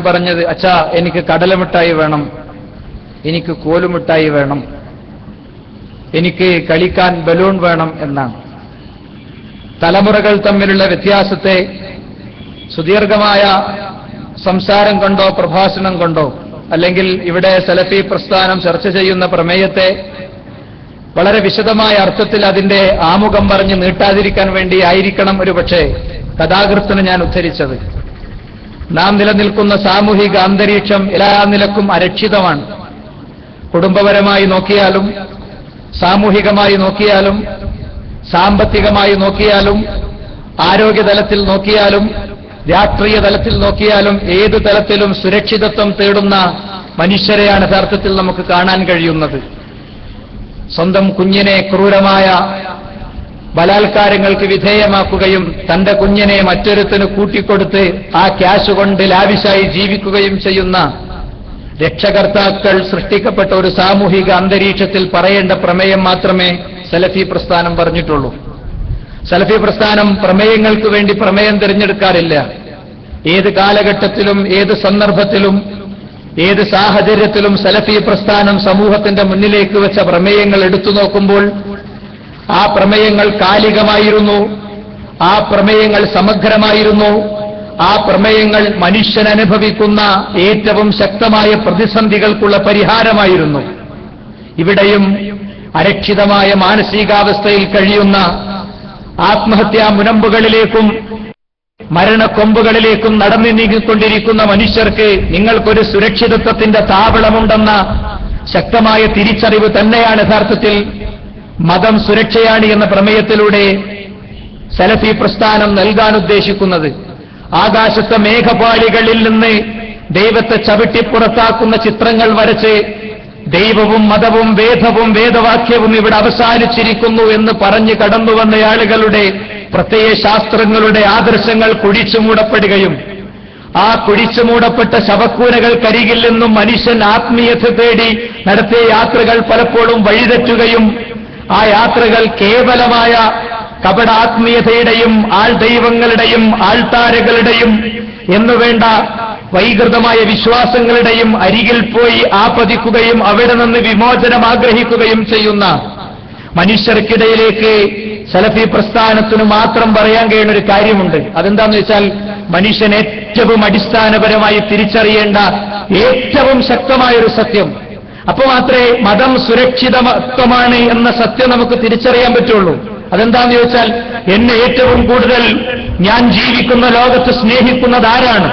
പറഞ്ഞത്, അച്ഛാ എനിക്ക് കടലമിഠായി വേണം, എനിക്ക് കോലുമിഠായി വേണം, എനിക്ക് കളിക്കാൻ ബലൂൺ വേണം എന്നാണ്. തലമുറകൾ തമ്മിലുള്ള വ്യത്യാസത്തെ സുദീർഘമായ സംസാരം കൊണ്ടോ പ്രഭാഷണം കൊണ്ടോ അല്ലെങ്കിൽ ഇവിടെ സലഫി പ്രസ്ഥാനം ചർച്ച ചെയ്യുന്ന പ്രമേയത്തെ വളരെ വിശദമായ അർത്ഥത്തിൽ അതിന്റെ ആമുഖം പറഞ്ഞ് നീട്ടാതിരിക്കാൻ വേണ്ടി ആയിരിക്കണം ഒരുപക്ഷെ കഥാകൃത്തിന് ഞാൻ ഉദ്ധരിച്ചത്. നാം നിലനിൽക്കുന്ന സാമൂഹിക അന്തരീക്ഷം എല്ലാ നിലക്കും അരക്ഷിതമാണ്. കുടുംബപരമായി നോക്കിയാലും സാമൂഹികമായി നോക്കിയാലും സാമ്പത്തികമായി നോക്കിയാലും ആരോഗ്യതലത്തിൽ നോക്കിയാലും രാഷ്ട്രീയ തലത്തിൽ നോക്കിയാലും ഏതു തലത്തിലും സുരക്ഷിതത്വം തേടുന്ന മനുഷ്യരെയാണ് യഥാർത്ഥത്തിൽ നമുക്ക് കാണാൻ കഴിയുന്നത്. സ്വന്തം കുഞ്ഞിനെ ക്രൂരമായ ബലാത്കാരങ്ങൾക്ക് വിധേയമാക്കുകയും തന്റെ കുഞ്ഞിനെ മറ്റൊരുത്തിന് കൂട്ടിക്കൊടുത്ത് ആ ക്യാഷ് കൊണ്ട് ലാവിശായി ജീവിക്കുകയും ചെയ്യുന്ന രക്ഷകർത്താക്കൾ സൃഷ്ടിക്കപ്പെട്ട ഒരു സാമൂഹിക അന്തരീക്ഷത്തിൽ പറയേണ്ട പ്രമേയം മാത്രമേ സലഫി പ്രസ്ഥാനം പറഞ്ഞിട്ടുള്ളൂ. സലഫി പ്രസ്ഥാനം പ്രമേയങ്ങൾക്ക് വേണ്ടി പ്രമേയം തിരഞ്ഞെടുക്കാറില്ല. ഏത് കാലഘട്ടത്തിലും ഏത് സന്ദർഭത്തിലും ഏത് സാഹചര്യത്തിലും സലഫി പ്രസ്ഥാനം സമൂഹത്തിന്റെ മുന്നിലേക്ക് വെച്ച പ്രമേയങ്ങൾ എടുത്തു നോക്കുമ്പോൾ ആ പ്രമേയങ്ങൾ കാലികമായിരുന്നു, ആ പ്രമേയങ്ങൾ സമഗ്രമായിരുന്നു, ആ പ്രമേയങ്ങൾ മനുഷ്യൻ അനുഭവിക്കുന്ന ഏറ്റവും ശക്തമായ പ്രതിസന്ധികൾക്കുള്ള പരിഹാരമായിരുന്നു. ഇവിടെയും അരക്ഷിതമായ മാനസികാവസ്ഥയിൽ കഴിയുന്ന ആത്മഹത്യാ മുനമ്പുകളിലേക്കും മരണക്കൊമ്പുകളിലേക്കും നടന്നു നീങ്ങിക്കൊണ്ടിരിക്കുന്ന മനുഷ്യർക്ക് നിങ്ങൾക്കൊരു സുരക്ഷിതത്വത്തിന്റെ താവളമുണ്ടെന്ന ശക്തമായ തിരിച്ചറിവ് തന്നെയാണ് യഥാർത്ഥത്തിൽ മതം സുരക്ഷയാണ് എന്ന പ്രമേയത്തിലൂടെ സലഫി പ്രസ്ഥാനം നൽകാൻ ഉദ്ദേശിക്കുന്നത്. ആകാശത്തെ മേഘപാളികളിൽ നിന്ന് ദൈവത്തെ ചവിട്ടിപ്പുറത്താക്കുന്ന ചിത്രങ്ങൾ വരച്ച് ദൈവവും മതവും വേദവും വേദവാക്യവും ഇവിടെ അവസാനിച്ചിരിക്കുന്നു എന്ന് പറഞ്ഞ് കടന്നുവന്ന ആളുകളുടെ പ്രത്യയശാസ്ത്രങ്ങളുടെ ആദർശങ്ങൾ കുഴിച്ചുമൂടപ്പെടുകയും ആ കുഴിച്ചുമൂടപ്പെട്ട ശവക്കൂനകൾക്കരികിൽ നിന്നും മനുഷ്യൻ ആത്മീയത തേടി നടത്തിയ യാത്രകൾ പലപ്പോഴും വഴിതെറ്റുകയും ആ യാത്രകൾ കേവലമായ കപടാത്മീയതയുടെയും ആൾ ദൈവങ്ങളുടെയും ആൾത്താരകളുടെയും എന്നുവേണ്ട വൈകൃതമായ വിശ്വാസങ്ങളുടെയും അരികിൽ പോയി ആപതിക്കുകയും അവിടെ നിന്ന് വിമോചനം ആഗ്രഹിക്കുകയും ചെയ്യുന്ന മനുഷ്യർക്കിടയിലേക്ക് സലഫി പ്രസ്ഥാനത്തിന് മാത്രം പറയാൻ കഴിയുന്ന ഒരു കാര്യമുണ്ട്. അതെന്താന്ന് വെച്ചാൽ മനുഷ്യൻ ഏറ്റവും അടിസ്ഥാനപരമായി തിരിച്ചറിയേണ്ട ഏറ്റവും ശക്തമായൊരു സത്യം. അപ്പോൾ മാത്രമേ മതം സുരക്ഷിതത്വമാണ് എന്ന സത്യം നമുക്ക് തിരിച്ചറിയാൻ പറ്റുള്ളൂ. അതെന്താന്ന് ചോദിച്ചാൽ എന്നെ ഏറ്റവും കൂടുതൽ ഞാൻ ജീവിക്കുന്ന ലോകത്ത് സ്നേഹിക്കുന്നത് ആരാണ്?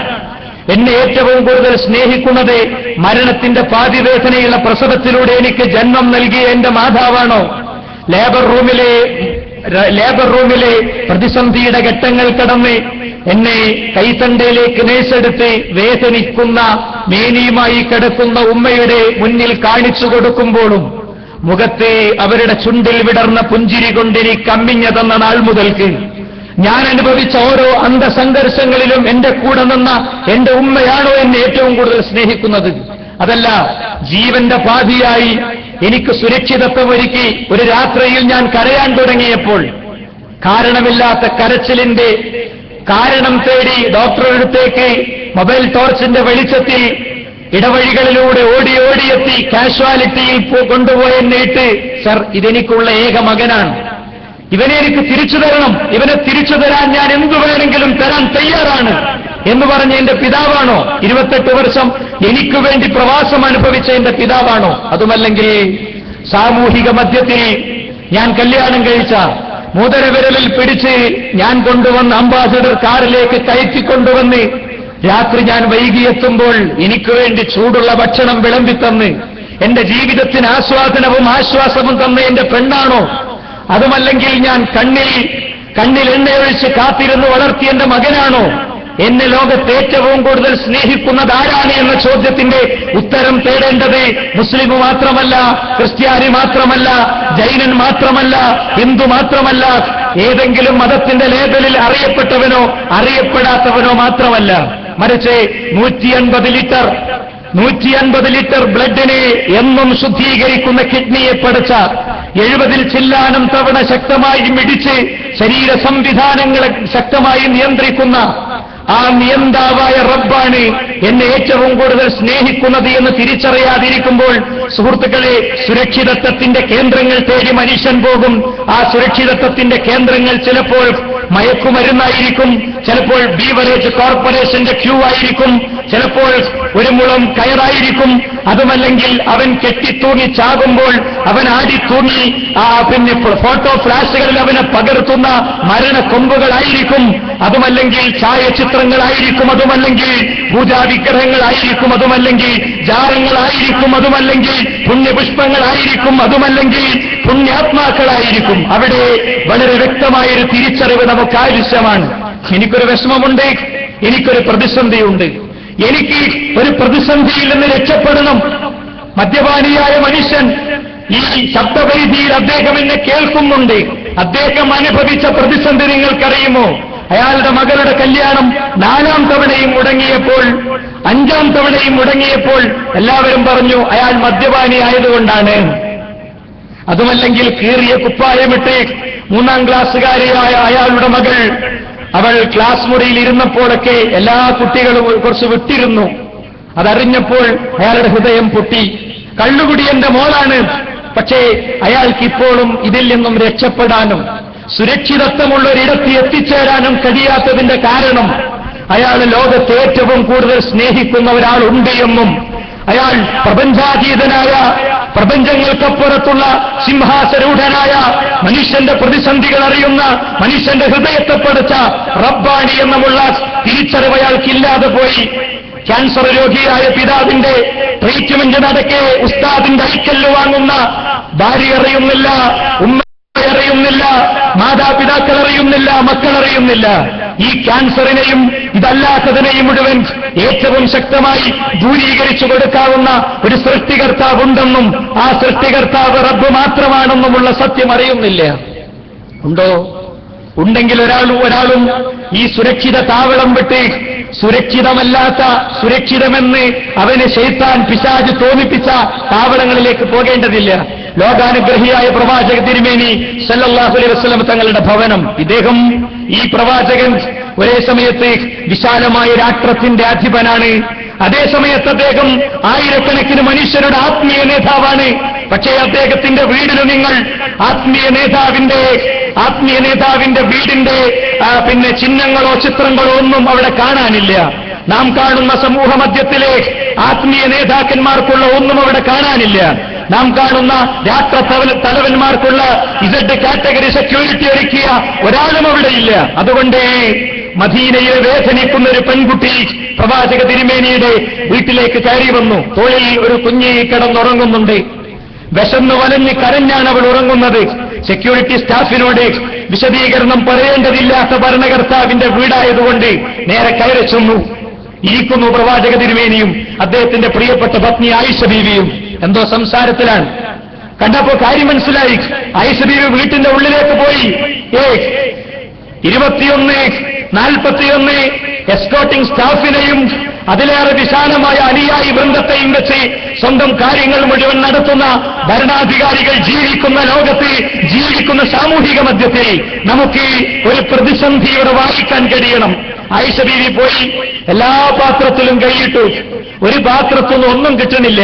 എന്നെ ഏറ്റവും കൂടുതൽ സ്നേഹിക്കുന്നത് മരണത്തിന്റെ പാതിവേദനയുള്ള പ്രസവത്തിലൂടെ എനിക്ക് ജന്മം നൽകിയ എന്റെ മാതാവാണോ? ലേബർ റൂമിലെ പ്രതിസന്ധിയുടെ ഘട്ടങ്ങൾ കടന്ന് എന്നെ കൈത്തണ്ടയിലേക്ക് നേഴ്സെടുത്ത് വേദനിക്കുന്ന മേനിയുമായി കിടക്കുന്ന ഉമ്മയുടെ മുന്നിൽ കാണിച്ചു കൊടുക്കുമ്പോഴും മുഖത്തെ അവരുടെ ചുണ്ടിൽ വിടർന്ന പുഞ്ചിരി കൊണ്ടെനിക്ക് അമ്മിഞ്ഞതെന്ന നാൾ മുതൽക്ക് ഞാൻ അനുഭവിച്ച ഓരോ അന്തസംഘർഷങ്ങളിലും എന്റെ കൂടെ നിന്ന എന്റെ ഉമ്മയാണോ എന്നെ ഏറ്റവും കൂടുതൽ സ്നേഹിക്കുന്നത്? അതല്ല, ജീവന്റെ പാതിയായി എനിക്ക് സുരക്ഷിതത്വം ഒരുക്കി ഒരു രാത്രിയിൽ ഞാൻ കരയാൻ തുടങ്ങിയപ്പോൾ കാരണമില്ലാത്ത കരച്ചിലിന്റെ കാരണം തേടി ഡോക്ടറുടെ അടുത്തേക്ക് മൊബൈൽ ടോർച്ചിന്റെ വെളിച്ചത്തിൽ ഇടവഴികളിലൂടെ ഓടിയെത്തി കാഷ്വാലിറ്റിയിൽ കൊണ്ടുപോയെന്നിട്ട്, സർ, ഇതെനിക്കുള്ള ഏക മകനാണ്, ഇവനെ എനിക്ക് തിരിച്ചു തരണം, ഇവനെ തിരിച്ചു തരാൻ ഞാൻ എന്തു വേണമെങ്കിലും തരാൻ തയ്യാറാണ് എന്ന് പറഞ്ഞ എന്റെ പിതാവാണോ? 28 വർഷം എനിക്ക് വേണ്ടി പ്രവാസം അനുഭവിച്ച എന്റെ പിതാവാണോ? അതുമല്ലെങ്കിൽ സാമൂഹിക മധ്യത്തിൽ ഞാൻ കല്യാണം കഴിച്ച മൂതരവിരലിൽ പിടിച്ച് ഞാൻ കൊണ്ടുവന്ന അംബാസഡർ കാറിലേക്ക് കയറ്റിക്കൊണ്ടുവന്ന് രാത്രി ഞാൻ വൈകിയെത്തുമ്പോൾ എനിക്ക് വേണ്ടി ചൂടുള്ള ഭക്ഷണം വിളമ്പിത്തന്ന് എന്റെ ജീവിതത്തിന് ആസ്വാദനവും ആശ്വാസവും തന്ന എന്റെ പെണ്ണാണോ? അതുമല്ലെങ്കിൽ ഞാൻ കണ്ണിൽ എണ്ണയൊഴിച്ച് കാത്തിരുന്ന് വളർത്തിയ എന്റെ മകനാണോ? എന്നെ ലോകത്ത് ഏറ്റവും കൂടുതൽ സ്നേഹിക്കുന്നത് ആരാണ് എന്ന ചോദ്യത്തിന്റെ ഉത്തരം തേടേണ്ടത് മുസ്ലിം മാത്രമല്ല, ക്രിസ്ത്യാനി മാത്രമല്ല, ജൈനൻ മാത്രമല്ല, ഹിന്ദു മാത്രമല്ല, ഏതെങ്കിലും മതത്തിന്റെ ലേബലിൽ അറിയപ്പെട്ടവനോ അറിയപ്പെടാത്തവനോ മാത്രമല്ല, മറിച്ച് 150 ലിറ്റർ ബ്ലഡിനെ എന്നും ശുദ്ധീകരിക്കുന്ന കിഡ്നിയെ പടച്ച 70 ചില്ലാനം തവണ ശക്തമായി മിടിച്ച് ശരീര സംവിധാനങ്ങളെ ശക്തമായി നിയന്ത്രിക്കുന്ന ആ നിയന്താവായ റബ്ബാണ് എന്നെ ഏറ്റവും കൂടുതൽ സ്നേഹിക്കുന്നത് എന്ന് തിരിച്ചറിയാതിരിക്കുമ്പോൾ സുഹൃത്തുക്കളെ, സുരക്ഷിതത്വത്തിന്റെ കേന്ദ്രങ്ങൾ തേടി മനുഷ്യൻ പോകും. ആ സുരക്ഷിതത്വത്തിന്റെ കേന്ദ്രങ്ങൾ ചിലപ്പോൾ മയക്കുമരുന്നായിരിക്കും, ചിലപ്പോൾ ബീവറേജ് കോർപ്പറേഷന്റെ ക്യൂ ആയിരിക്കും, ചിലപ്പോൾ ഒരു മുളം കയറായിരിക്കും, അതുമല്ലെങ്കിൽ അവൻ കെട്ടിത്തൂങ്ങി ചാകുമ്പോൾ അവൻ ആടിത്തൂങ്ങി പിന്നെ ഫോട്ടോ ഫ്ലാഷുകളിൽ അവനെ പകർത്തുന്ന മരണക്കൊമ്പുകളായിരിക്കും, അതുമല്ലെങ്കിൽ ഛായാചിത്രങ്ങളായിരിക്കും, അതുമല്ലെങ്കിൽ പൂജാവിഗ്രഹങ്ങളായിരിക്കും, അതുമല്ലെങ്കിൽ ജാറങ്ങളായിരിക്കും, അതുമല്ലെങ്കിൽ പുണ്യപുഷ്പങ്ങളായിരിക്കും, അതുമല്ലെങ്കിൽ പുണ്യാത്മാക്കളായിരിക്കും. അവിടെ വളരെ വ്യക്തമായൊരു തിരിച്ചറിവ് നമുക്ക് ആവശ്യമാണ്. എനിക്കൊരു വിഷമമുണ്ട്, എനിക്കൊരു പ്രതിസന്ധിയുണ്ട്, എനിക്ക് ഒരു പ്രതിസന്ധിയിൽ നിന്ന് രക്ഷപ്പെടണം. മദ്യപാനിയായ മനുഷ്യൻ ഈ ശബ്ദപരിധിയിൽ അദ്ദേഹം എന്നെ കേൾക്കുന്നുണ്ട്. അദ്ദേഹം അനുഭവിച്ച പ്രതിസന്ധി നിങ്ങൾക്കറിയുമോ? അയാളുടെ മകളുടെ കല്യാണം 4ാം തവണയും മുടങ്ങിയപ്പോൾ, 5ാം തവണയും മുടങ്ങിയപ്പോൾ എല്ലാവരും പറഞ്ഞു അയാൾ മദ്യപാനി ആയതുകൊണ്ടാണ്. അതുമല്ലെങ്കിൽ കീറിയ കുപ്പായമിട്ട് 3ാം ക്ലാസ്സുകാരിയായ അയാളുടെ മകൾ, അവൾ ക്ലാസ് മുറിയിൽ ഇരുന്നപ്പോഴൊക്കെ എല്ലാ കുട്ടികളും കുറച്ച് വിട്ടിരുന്നു. അതറിഞ്ഞപ്പോൾ അയാളുടെ ഹൃദയം പൊട്ടി. കള്ളുകുടിയന്റെ മോളാണ്, പക്ഷേ അയാൾക്കിപ്പോഴും ഇതിൽ നിന്നും രക്ഷപ്പെടാനും സുരക്ഷിതത്വമുള്ളൊരിടത്ത് എത്തിച്ചേരാനും കഴിയാത്തതിന്റെ കാരണം അയാൾ ലോകത്തെ ഏറ്റവും കൂടുതൽ സ്നേഹിക്കുന്ന ഒരാളുണ്ട് എന്നും, അയാൾ പ്രപഞ്ചാതീതനായ, പ്രപഞ്ചങ്ങൾക്കപ്പുറത്തുള്ള സിംഹാസരൂഢനായ, മനുഷ്യന്റെ പ്രതിസന്ധികൾ അറിയുന്ന, മനുഷ്യന്റെ ഹൃദയത്തെ പഠിച്ച റബ്ബാനി എന്നുമുള്ള തിരിച്ചറിവ് അയാൾക്കില്ലാതെ പോയി. ക്യാൻസർ രോഗിയായ പിതാവിന്റെ ട്രീറ്റ്മെന്റ് നടക്കെ ഉസ്താദിന്റെ ഐക്കല്ല് വാങ്ങുന്ന ഭാര്യ അറിയുന്നില്ല, ഉമ്മ അറിയുന്നില്ല, മാതാപിതാക്കൾ അറിയുന്നില്ല, മക്കൾ അറിയുന്നില്ല. ഈ ക്യാൻസറിനെയും ഇതല്ലാത്തതിനെയും മുഴുവൻ ഏറ്റവും ശക്തമായി ദൂരീകരിച്ചു കൊടുക്കാവുന്ന ഒരു സൃഷ്ടികർത്താവുണ്ടെന്നും ആ സൃഷ്ടികർത്താവ് റബ്ബ് മാത്രമാണെന്നുമുള്ള സത്യം അറിയുന്നില്ല. ഉണ്ടോ? ഉണ്ടെങ്കിൽ ഒരാളും ഈ സുരക്ഷിത താവളം വിട്ട് സുരക്ഷിതമല്ലാത്ത, സുരക്ഷിതമെന്ന് അവന് ശൈത്താൻ പിശാച് തോന്നിപ്പിച്ച താവളങ്ങളിലേക്ക് പോകേണ്ടതില്ല. ലോകാനുഗ്രഹിയായ പ്രവാചക തിരുമേനി സല്ലല്ലാഹു അലൈഹി വസല്ലം തങ്ങളുടെ ഭവനം, ഇദ്ദേഹം, ഈ പ്രവാചകൻ ഒരേ സമയത്ത് വിശാലമായ രാഷ്ട്രത്തിന്റെ അധിപനാണ്, അതേസമയത്ത് അദ്ദേഹം ആയിരക്കണക്കിന് മനുഷ്യരുടെ ആത്മീയ നേതാവാണ്. പക്ഷേ അദ്ദേഹത്തിന്റെ വീടിന് നിങ്ങൾ ആത്മീയ നേതാവിന്റെ വീടിന്റെ പിന്നെ ചിഹ്നങ്ങളോ ചിത്രങ്ങളോ ഒന്നും അവിടെ കാണാനില്ല. നാം കാണുന്ന സമൂഹ മധ്യത്തിലെ ആത്മീയ നേതാക്കന്മാർക്കുള്ള ഒന്നും അവിടെ കാണാനില്ല. നാം കാണുന്ന രാഷ്ട്ര തലവന്മാർക്കുള്ള ഇസഡ് കാറ്റഗറി സെക്യൂരിറ്റി ഒരുക്കിയ ഒരാളും അവിടെയില്ല. അതുകൊണ്ട് മദീനയെ വേദനിക്കുന്ന ഒരു പെൺകുട്ടി പ്രവാചക തിരുമേനിയുടെ വീട്ടിലേക്ക് കയറി വന്നു. തോളിൽ ഒരു കുഞ്ഞ് കിടന്നുറങ്ങുന്നുണ്ട്. വിശന്ന് വലഞ്ഞ് കരഞ്ഞാണ് അവൾ ഉറങ്ങുന്നത്. സെക്യൂരിറ്റി സ്റ്റാഫിനോട് വിശദീകരണം പറയേണ്ടതില്ലാത്ത ഭരണകർത്താവിന്റെ വീടായതുകൊണ്ട് നേരെ കയറി ചെന്നു. ഇരിക്കുന്നു പ്രവാചക തിരുമേനിയും അദ്ദേഹത്തിന്റെ പ്രിയപ്പെട്ട പത്നി ആയിഷ ബീവിയും. എന്തോ സംസാരത്തിലാണ്. കണ്ടപ്പോ കാര്യം മനസ്സിലായി. ആയിഷ ബീവി വീട്ടിന്റെ ഉള്ളിലേക്ക് പോയി. 21:41 എസ്കോട്ടിംഗ് സ്റ്റാഫിനെയും അതിലേറെ വിശാലമായ അനുയായി വൃന്ദത്തെയും വെച്ച് സ്വന്തം കാര്യങ്ങൾ മുഴുവൻ നടത്തുന്ന ഭരണാധികാരികൾ ജീവിക്കുന്ന ലോകത്ത്, ജീവിക്കുന്ന സാമൂഹിക മധ്യത്തിൽ നമുക്ക് ഒരു പ്രതിസന്ധിയുടെ വായിക്കാൻ കഴിയണം. ആയിഷ ബീവി പോയി എല്ലാ പാത്രത്തിലും കൈയിട്ടു. ഒരു പാത്രത്തിലും ഒന്നും കിട്ടണില്ല,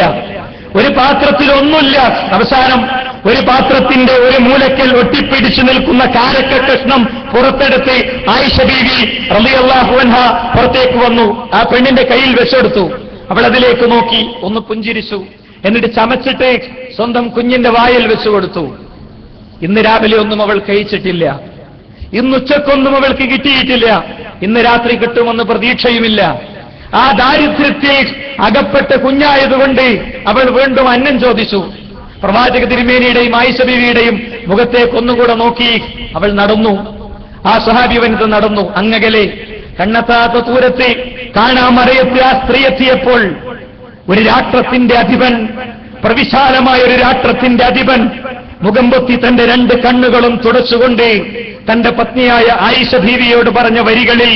ഒരു പാത്രത്തിലൊന്നുമില്ല. അവസാനം ഒരു പാത്രത്തിന്റെ ഒരു മൂലക്കൽ ഒട്ടിപ്പിടിച്ചു നിൽക്കുന്ന കാരക്ക കഷ്ണം പുറത്തെടുത്ത് ആയിഷ ബീവി റളിയല്ലാഹു അൻഹ പുറത്തേക്ക് വന്നു. ആ പെണ്ണിന്റെ കയ്യിൽ വെച്ചെടുത്തു. അവൾ അതിലേക്ക് നോക്കി, ഒന്ന് പുഞ്ചിരിച്ചു. എന്നിട്ട് ചമച്ചിട്ട് സ്വന്തം കുഞ്ഞിന്റെ വായിൽ വെച്ചു കൊടുത്തു. ഇന്ന് രാവിലെ ഒന്നും അവൾ കഴിച്ചിട്ടില്ല, ഇന്നുച്ചക്കൊന്നും അവൾക്ക് കിട്ടിയിട്ടില്ല, ഇന്ന് രാത്രി കിട്ടുമെന്ന് പ്രതീക്ഷയുമില്ല. ആ ദാരിദ്ര്യത്തിൽ അകപ്പെട്ട കുഞ്ഞായതുകൊണ്ട് അവൾ വീണ്ടും അന്നം ചോദിച്ചു. പ്രവാചക തിരുമേനിയുടെയും ആയിഷ ബീവിയുടെയും മുഖത്തേക്ക് ഒന്നുകൂടെ നോക്കി അവൾ നടന്നു. ആ സ്വഹാബി വനിത നടന്നു. അങ്ങകലെ കണ്ണെത്താത്ത ദൂരത്ത് കാണാമറയത്ത് ആ സ്ത്രീ എത്തിയപ്പോൾ ഒരു രാഷ്ട്രത്തിന്റെ അധിപൻ, പ്രവിശാലമായ ഒരു രാഷ്ട്രത്തിന്റെ അധിപൻ മുഖം പൊത്തി തന്റെ 2 കണ്ണുകളും തുടച്ചുകൊണ്ട് തന്റെ പത്നിയായ ആയിഷ ബീവിയോട് പറഞ്ഞ വരികളിൽ,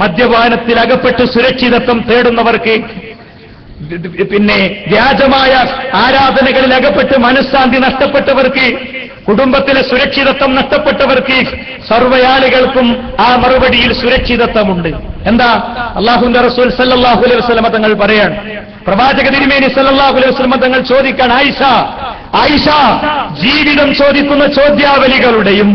മദ്യപാനത്തിൽ അകപ്പെട്ട് സുരക്ഷിതത്വം തേടുന്നവർക്ക്, പിന്നെ വ്യാജമായ ആരാധനകളിൽ അകപ്പെട്ട് മനഃശാന്തി നഷ്ടപ്പെട്ടവർക്ക്, കുടുംബത്തിലെ സുരക്ഷിതത്വം നഷ്ടപ്പെട്ടവർക്ക്, സർവ്വയാളികൾക്കും ആ മറുപടിയിൽ സുരക്ഷിതത്വമുണ്ട്. എന്താ? അല്ലാഹുവിന്റെ റസൂൽ സല്ലല്ലാഹു അലൈഹി വസല്ലം തങ്ങൾ പറയാണ്, പ്രവാചക തിരുമേനി സല്ലല്ലാഹു അലൈഹി വസല്ലം തങ്ങൾ ചോദിക്കാൻ, ആയിഷ ജീവിതം ചോദിക്കുന്ന ചോദ്യാവലികളുടെയും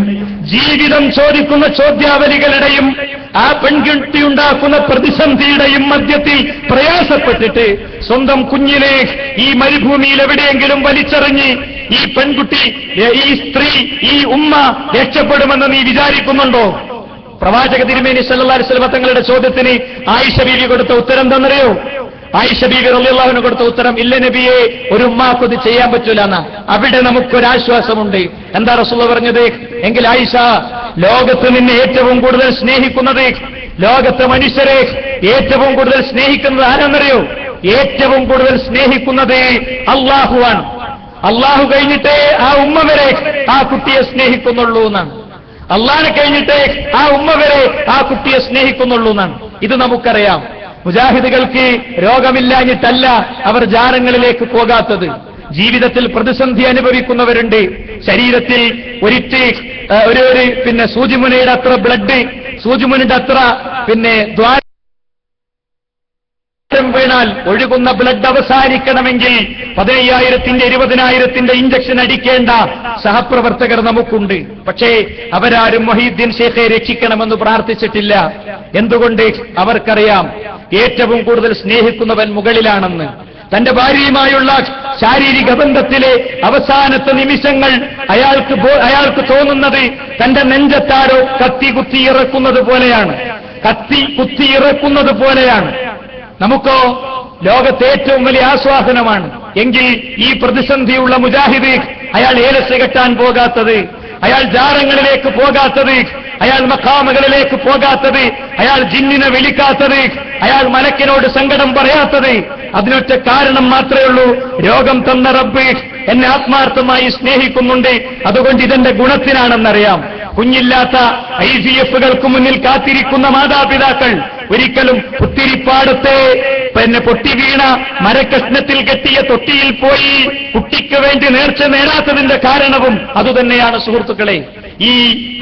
ആ പെൺകുട്ടി ഉണ്ടാക്കുന്ന പ്രതിസന്ധിയുടെയും മധ്യത്തിൽ പ്രയാസപ്പെട്ടിട്ട് സ്വന്തം കുഞ്ഞിനെ ഈ മരുഭൂമിയിൽ എവിടെയെങ്കിലും വലിച്ചെറിഞ്ഞ് ഈ പെൺകുട്ടി, ഈ സ്ത്രീ, ഈ ഉമ്മ രക്ഷപ്പെടുമെന്ന് നീ വിചാരിക്കുന്നുണ്ടോ? പ്രവാചക തിരുമേനി സല്ലല്ലാഹു അലൈഹി വസല്ലം തങ്ങളുടെ ചോദ്യത്തിന് ആയിഷ ബീവി കൊടുത്ത ഉത്തരം എന്താണെന്നറിയോ? ആയിഷ ബീവി റളിയല്ലാഹു അൻഹ കൊടുത്ത ഉത്തരം, ഇല്ല നബിയെ, ഒരു ഉമ്മാക്ക് ഇത് ചെയ്യാൻ പറ്റൂല എന്നാ. അവിടെ നമുക്കൊരാശ്വാസമുണ്ട്. എന്താ റസൂലുള്ളാഹി പറഞ്ഞത്? എങ്കിൽ ആയിഷ, ലോകത്ത് നിന്നെ ഏറ്റവും കൂടുതൽ സ്നേഹിക്കുന്നത്, ലോകത്തെ മനുഷ്യരെ ഏറ്റവും കൂടുതൽ സ്നേഹിക്കുന്നത് ആരാന്നറിയോ? ഏറ്റവും കൂടുതൽ സ്നേഹിക്കുന്നത് അല്ലാഹുവാണ്. അല്ലാഹു കഴിഞ്ഞിട്ടേ ആ ഉമ്മ വരെ ആ കുട്ടിയെ സ്നേഹിക്കുന്നുള്ളൂ എന്നാണ്. അള്ളാഹനെ കഴിഞ്ഞിട്ട് ആ ഉമ്മ വരെ ആ കുട്ടിയെ സ്നേഹിക്കുന്നുള്ളൂ എന്നാണ്. ഇത് നമുക്കറിയാം. മുജാഹിദുകൾക്ക് രോഗമില്ലാഞ്ഞിട്ടല്ല അവർ ജാരങ്ങളിലേക്ക് പോകാത്തത്. ജീവിതത്തിൽ പ്രതിസന്ധി അനുഭവിക്കുന്നവരുണ്ട്. ശരീരത്തിൽ ഒരു സൂചിമുനയുടെ അത്ര ബ്ലഡ്, സൂചിമുനയുടെ അത്ര ദ്വാരം വീണാൽ ഒഴുകുന്ന ബ്ലഡ് അവസാനിക്കണമെങ്കിൽ 15,000 20,000 ഇഞ്ചക്ഷൻ അടിക്കേണ്ട സഹപ്രവർത്തകർ നമുക്കുണ്ട്. പക്ഷേ അവരാരും മൊഹീദ്ദീൻ ഷേഖെ രക്ഷിക്കണമെന്ന് പ്രാർത്ഥിച്ചിട്ടില്ല. എന്തുകൊണ്ട്? അവർക്കറിയാം ഏറ്റവും കൂടുതൽ സ്നേഹിക്കുന്നവൻ മുകളിലാണെന്ന്. തന്റെ ഭാര്യയുമായുള്ള ശാരീരിക ബന്ധത്തിലെ അവസാനത്തെ നിമിഷങ്ങൾ അയാൾക്ക് തോന്നുന്നത് തന്റെ നെഞ്ചത്താരോ കത്തി കുത്തിയിറക്കുന്നത് പോലെയാണ്. നമുക്കോ ലോകത്തെ ഏറ്റവും വലിയ ആസ്വാദനമാണ്. എങ്കിൽ ഈ പ്രതിസന്ധിയുള്ള മുജാഹിദ്, അയാൾ ഏലസ് കെട്ടാൻ പോകാത്തത്, അയാൾ ജാറങ്ങളിലേക്ക് പോകാത്തത്, അയാൾ മഖാമുകളിലേക്ക് പോകാത്തത്, അയാൾ ജിന്നിനെ വിളിക്കാത്തത്, അയാൾ മലക്കിനോട് സങ്കടം പറയാത്തത്, അതിനൊറ്റ കാരണം മാത്രമേ ഉള്ളൂ, രോഗം തന്ന റബ്ബ് എന്നെ ആത്മാർത്ഥമായി സ്നേഹിക്കുന്നുണ്ട്, അതുകൊണ്ട് ഇതെന്റെ ഗുണത്തിനാണെന്നറിയാം. കുഞ്ഞില്ലാത്ത IVF-കൾക്ക് മുന്നിൽ കാത്തിരിക്കുന്ന മാതാപിതാക്കൾ ഒരിക്കലും പുത്തിരിപ്പാടത്തെ പൊട്ടി വീണ മരക്കഷ്ണത്തിൽ കെട്ടിയ തൊട്ടിയിൽ പോയി കുട്ടിക്ക് വേണ്ടി നേർച്ച നേടാത്തതിന്റെ കാരണവും അതുതന്നെയാണ് സുഹൃത്തുക്കളെ. ഈ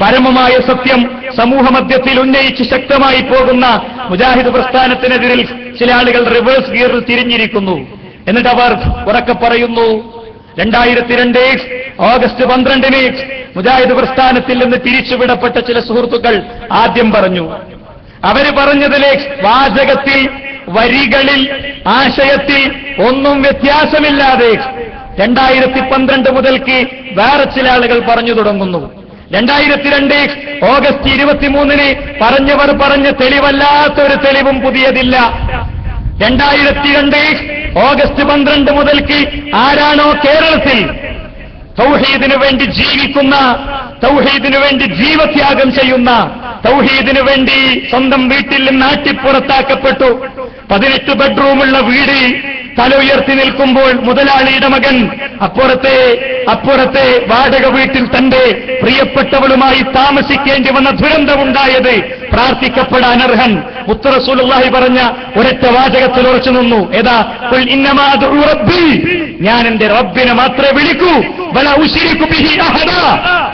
പരമമായ സത്യം സമൂഹമധ്യത്തിൽ ഉന്നയിച്ച് ശക്തമായി പോകുന്ന മുജാഹിദ് പ്രസ്ഥാനത്തിനെതിരിൽ ചില ആളുകൾ റിവേഴ്സ് ഗിയറിൽ തിരിഞ്ഞിരിക്കുന്നു. എന്നിട്ട് അവർ ഉറക്കെ പറയുന്നു, 2002 ഓഗസ്റ്റ് 12 മുജാഹിദ് പ്രസ്ഥാനത്തിൽ നിന്ന് പിരിച്ചുവിടപ്പെട്ട ചില സുഹൃത്തുക്കൾ ആദ്യം പറഞ്ഞു. അവര് പറഞ്ഞതിലെ വാചകത്തിൽ, വരികളിൽ, ആശയത്തിൽ ഒന്നും വ്യത്യാസമില്ലാതെ 2012 മുതൽക്ക് വേറെ ചില ആളുകൾ പറഞ്ഞു തുടങ്ങുന്നു. 2002 ഓഗസ്റ്റ് 23 പറഞ്ഞവർ പറഞ്ഞ തെളിവല്ലാത്തൊരു തെളിവും പുതിയതില്ല. 2002 ഓഗസ്റ്റ് 12 മുതൽക്ക് ആരാണോ കേരളത്തിൽ തൗഹീദിനു വേണ്ടി ജീവിക്കുന്ന, തൗഹീദിനു വേണ്ടി ജീവത്യാഗം ചെയ്യുന്ന, തൗഹീദിനു വേണ്ടി സ്വന്തം വീട്ടിൽ നിന്ന് നാട്ടിപ്പുറത്താക്കപ്പെട്ടു 18 ബെഡ്റൂമുള്ള വീട് തല ഉയർത്തി നിൽക്കുമ്പോൾ മുതലാളിയുടെ മകൻ അപ്പുറത്തെ വാടക വീട്ടിൽ തന്റെ പ്രിയപ്പെട്ടവളുമായി താമസിക്കേണ്ടി വന്ന ദുരന്തമുണ്ടായത് പ്രാർത്ഥിക്കപ്പെടാൻ അർഹൻ മുത്ത് റസൂലുള്ളാഹി പറഞ്ഞ ഒരൊറ്റ വാചകത്തിൽ ഉറച്ചു നിന്നു. ഏതാ? ഖുൽ ഇന്നമാ അദ്ഉ റബ്ബി, ഞാൻ എന്റെ റബ്ബിനെ മാത്രമേ വിളിക്കൂ, വലാ ഉശ്രികു ബിഹി അഹദാ,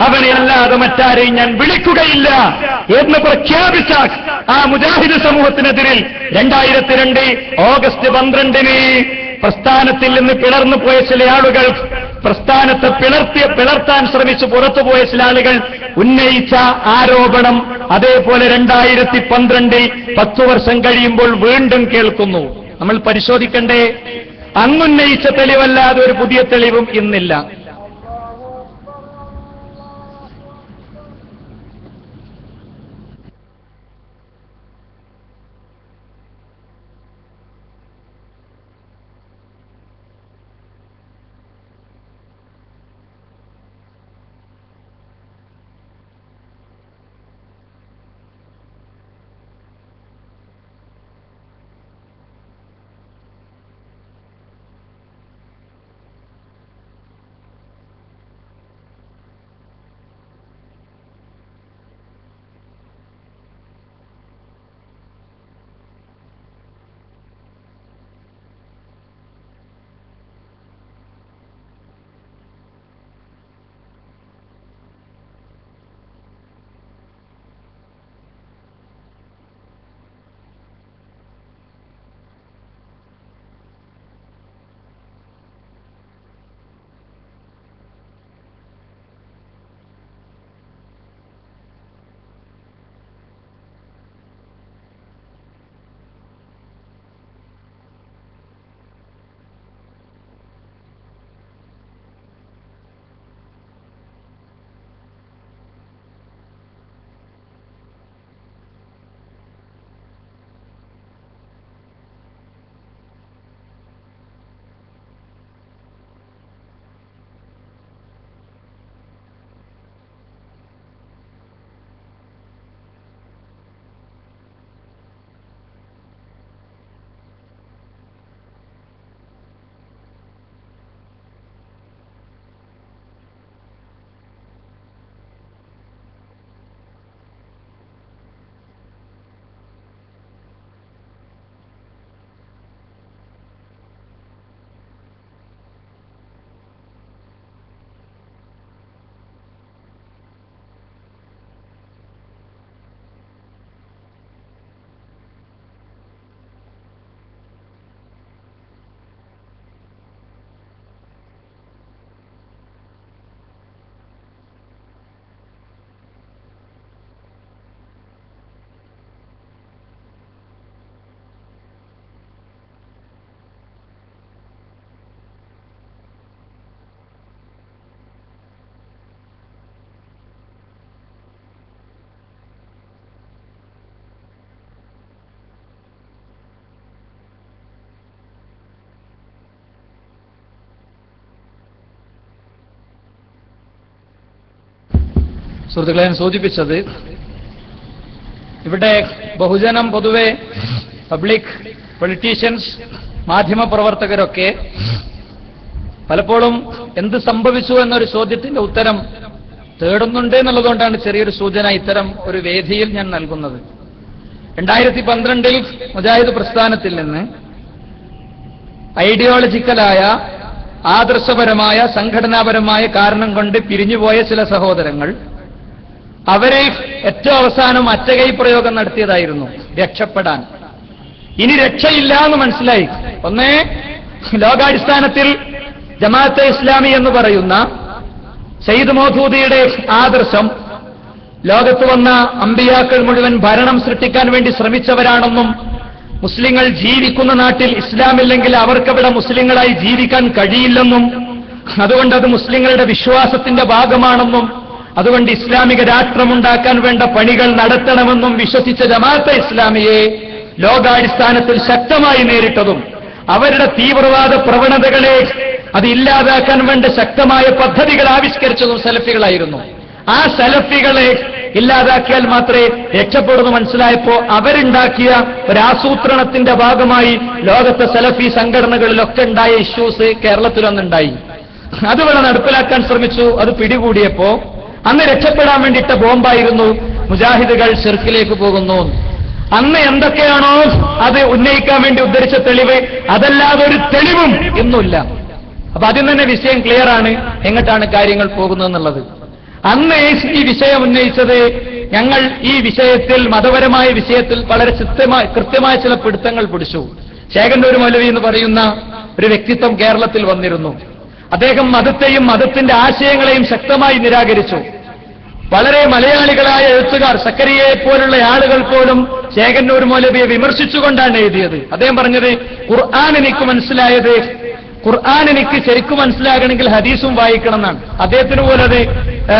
അവനെ അല്ലാതെ മറ്റാരെയും ഞാൻ വിളിക്കുകയില്ല എന്ന് പ്രഖ്യാപിച്ച ആ മുജാഹിദ് സമൂഹത്തിനെതിരിൽ 2002 ഓഗസ്റ്റ് 12 പ്രസ്ഥാനത്തിൽ നിന്ന് പിളർന്നു പോയ ചില ആളുകൾ, പ്രസ്ഥാനത്തെ പിളർത്താൻ ശ്രമിച്ചു പുറത്തുപോയ ചില ആളുകൾ ഉന്നയിച്ച ആരോപണം അതേപോലെ 2012 10 വർഷം കഴിയുമ്പോൾ വീണ്ടും കേൾക്കുന്നു. നമ്മൾ പരിശോധിക്കണ്ടേ? അന്നുന്നയിച്ച തെളിവല്ലാതെ ഒരു പുതിയ തെളിവും ഇന്നില്ല. സുഹൃത്തുക്കളെ, ഞാൻ സൂചിപ്പിച്ചത് ഇവിടെ ബഹുജനം പൊതുവെ പബ്ലിക് പൊളിറ്റീഷ്യൻസ് മാധ്യമപ്രവർത്തകരൊക്കെ പലപ്പോഴും എന്ത് സംഭവിച്ചു എന്നൊരു ചോദ്യത്തിന്റെ ഉത്തരം തേടുന്നുണ്ട് എന്നുള്ളതുകൊണ്ടാണ് ചെറിയൊരു സൂചന ഇത്തരം ഒരു വേദിയിൽ ഞാൻ നൽകുന്നത്. 2012 മുജാഹിദ് പ്രസ്ഥാനത്തിൽ നിന്ന് ഐഡിയോളജിക്കലായ ആദർശപരമായ സംഘടനാപരമായ കാരണം കൊണ്ട് പിരിഞ്ഞുപോയ ചില സഹോദരങ്ങൾ അവരെ ഏറ്റവും അവസാനം അറ്റകൈ പ്രയോഗം നടത്തിയതായിരുന്നു രക്ഷപ്പെടാൻ. ഇനി രക്ഷയില്ല എന്ന് മനസ്സിലായി. ഒന്നേ, ലോകാടിസ്ഥാനത്തിൽ ജമാഅത്തെ ഇസ്ലാമി എന്ന് പറയുന്ന സയ്യിദ് മൗദൂദിയുടെ ആദർശം ലോകത്ത് വന്ന അമ്പിയാക്കൾ മുഴുവൻ ഭരണം സൃഷ്ടിക്കാൻ വേണ്ടി ശ്രമിച്ചവരാണെന്നും മുസ്ലിങ്ങൾ ജീവിക്കുന്ന നാട്ടിൽ ഇസ്ലാമില്ലെങ്കിൽ അവർക്കവിടെ മുസ്ലിങ്ങളായി ജീവിക്കാൻ കഴിയില്ലെന്നും അതുകൊണ്ട് അത് മുസ്ലിങ്ങളുടെ വിശ്വാസത്തിന്റെ ഭാഗമാണെന്നും അതുകൊണ്ട് ഇസ്ലാമിക രാഷ്ട്രമുണ്ടാക്കാൻ വേണ്ട പണികൾ നടത്തണമെന്നും വിശ്വസിച്ച ജമാഅത്തെ ഇസ്ലാമിയെ ലോകാടിസ്ഥാനത്തിൽ ശക്തമായി നേരിട്ടതും അവരുടെ തീവ്രവാദ പ്രവണതകളെ അത് ഇല്ലാതാക്കാൻ വേണ്ട ശക്തമായ പദ്ധതികൾ ആവിഷ്കരിച്ചതും സലഫികളായിരുന്നു. ആ സലഫികളെ ഇല്ലാതാക്കിയാൽ മാത്രമേ രക്ഷപ്പെടുന്നു മനസ്സിലായപ്പോ അവരുണ്ടാക്കിയ ഒരാസൂത്രണത്തിന്റെ ഭാഗമായി ലോകത്തെ സലഫി സംഘടനകളിലൊക്കെ ഉണ്ടായ ഇഷ്യൂസ് കേരളത്തിലൊന്നുണ്ടായി. അതുവരെ നടപ്പിലാക്കാൻ ശ്രമിച്ചു. അത് പിടികൂടിയപ്പോ അന്ന് രക്ഷപ്പെടാൻ വേണ്ടിയിട്ട ബോംബായിരുന്നു മുജാഹിദുകൾ ഷിർക്കിലേക്ക് പോകുന്നു. അന്ന് എന്തൊക്കെയാണോ അത് ഉന്നയിക്കാൻ വേണ്ടി ഉദ്ധരിച്ച തെളിവ്, അതല്ലാതെ ഒരു തെളിവും ഇന്നുമില്ല. അപ്പൊ അതിൽ തന്നെ വിഷയം ക്ലിയർ ആണ് എങ്ങോട്ടാണ് കാര്യങ്ങൾ പോകുന്നതെന്നുള്ളത്. അന്ന് ഈ വിഷയം ഉന്നയിച്ചത് ഞങ്ങൾ ഈ വിഷയത്തിൽ മതപരമായ വിഷയത്തിൽ വളരെ കൃത്യമായ ചില പിടുത്തങ്ങൾ പിടിച്ചു. ചേകന്നൂർ മൗലവി എന്ന് പറയുന്ന ഒരു വ്യക്തിത്വം കേരളത്തിൽ വന്നിരുന്നു. അദ്ദേഹം മതത്തെയും മതത്തിന്റെ ആശയങ്ങളെയും ശക്തമായി നിരാകരിച്ചു. വളരെ മലയാളികളായ എഴുത്തുകാർ, സക്കരിയയെ പോലുള്ള ആളുകൾ പോലും ചേകന്നൂർ മൗലവിയെ വിമർശിച്ചുകൊണ്ടാണ് എഴുതിയത്. അദ്ദേഹം പറഞ്ഞത്, ഖുർആൻ എനിക്ക് മനസ്സിലായത്, ഖുർആൻ എനിക്ക് ശരിക്കും മനസ്സിലാകണമെങ്കിൽ ഹദീസും വായിക്കണം എന്നാണ്.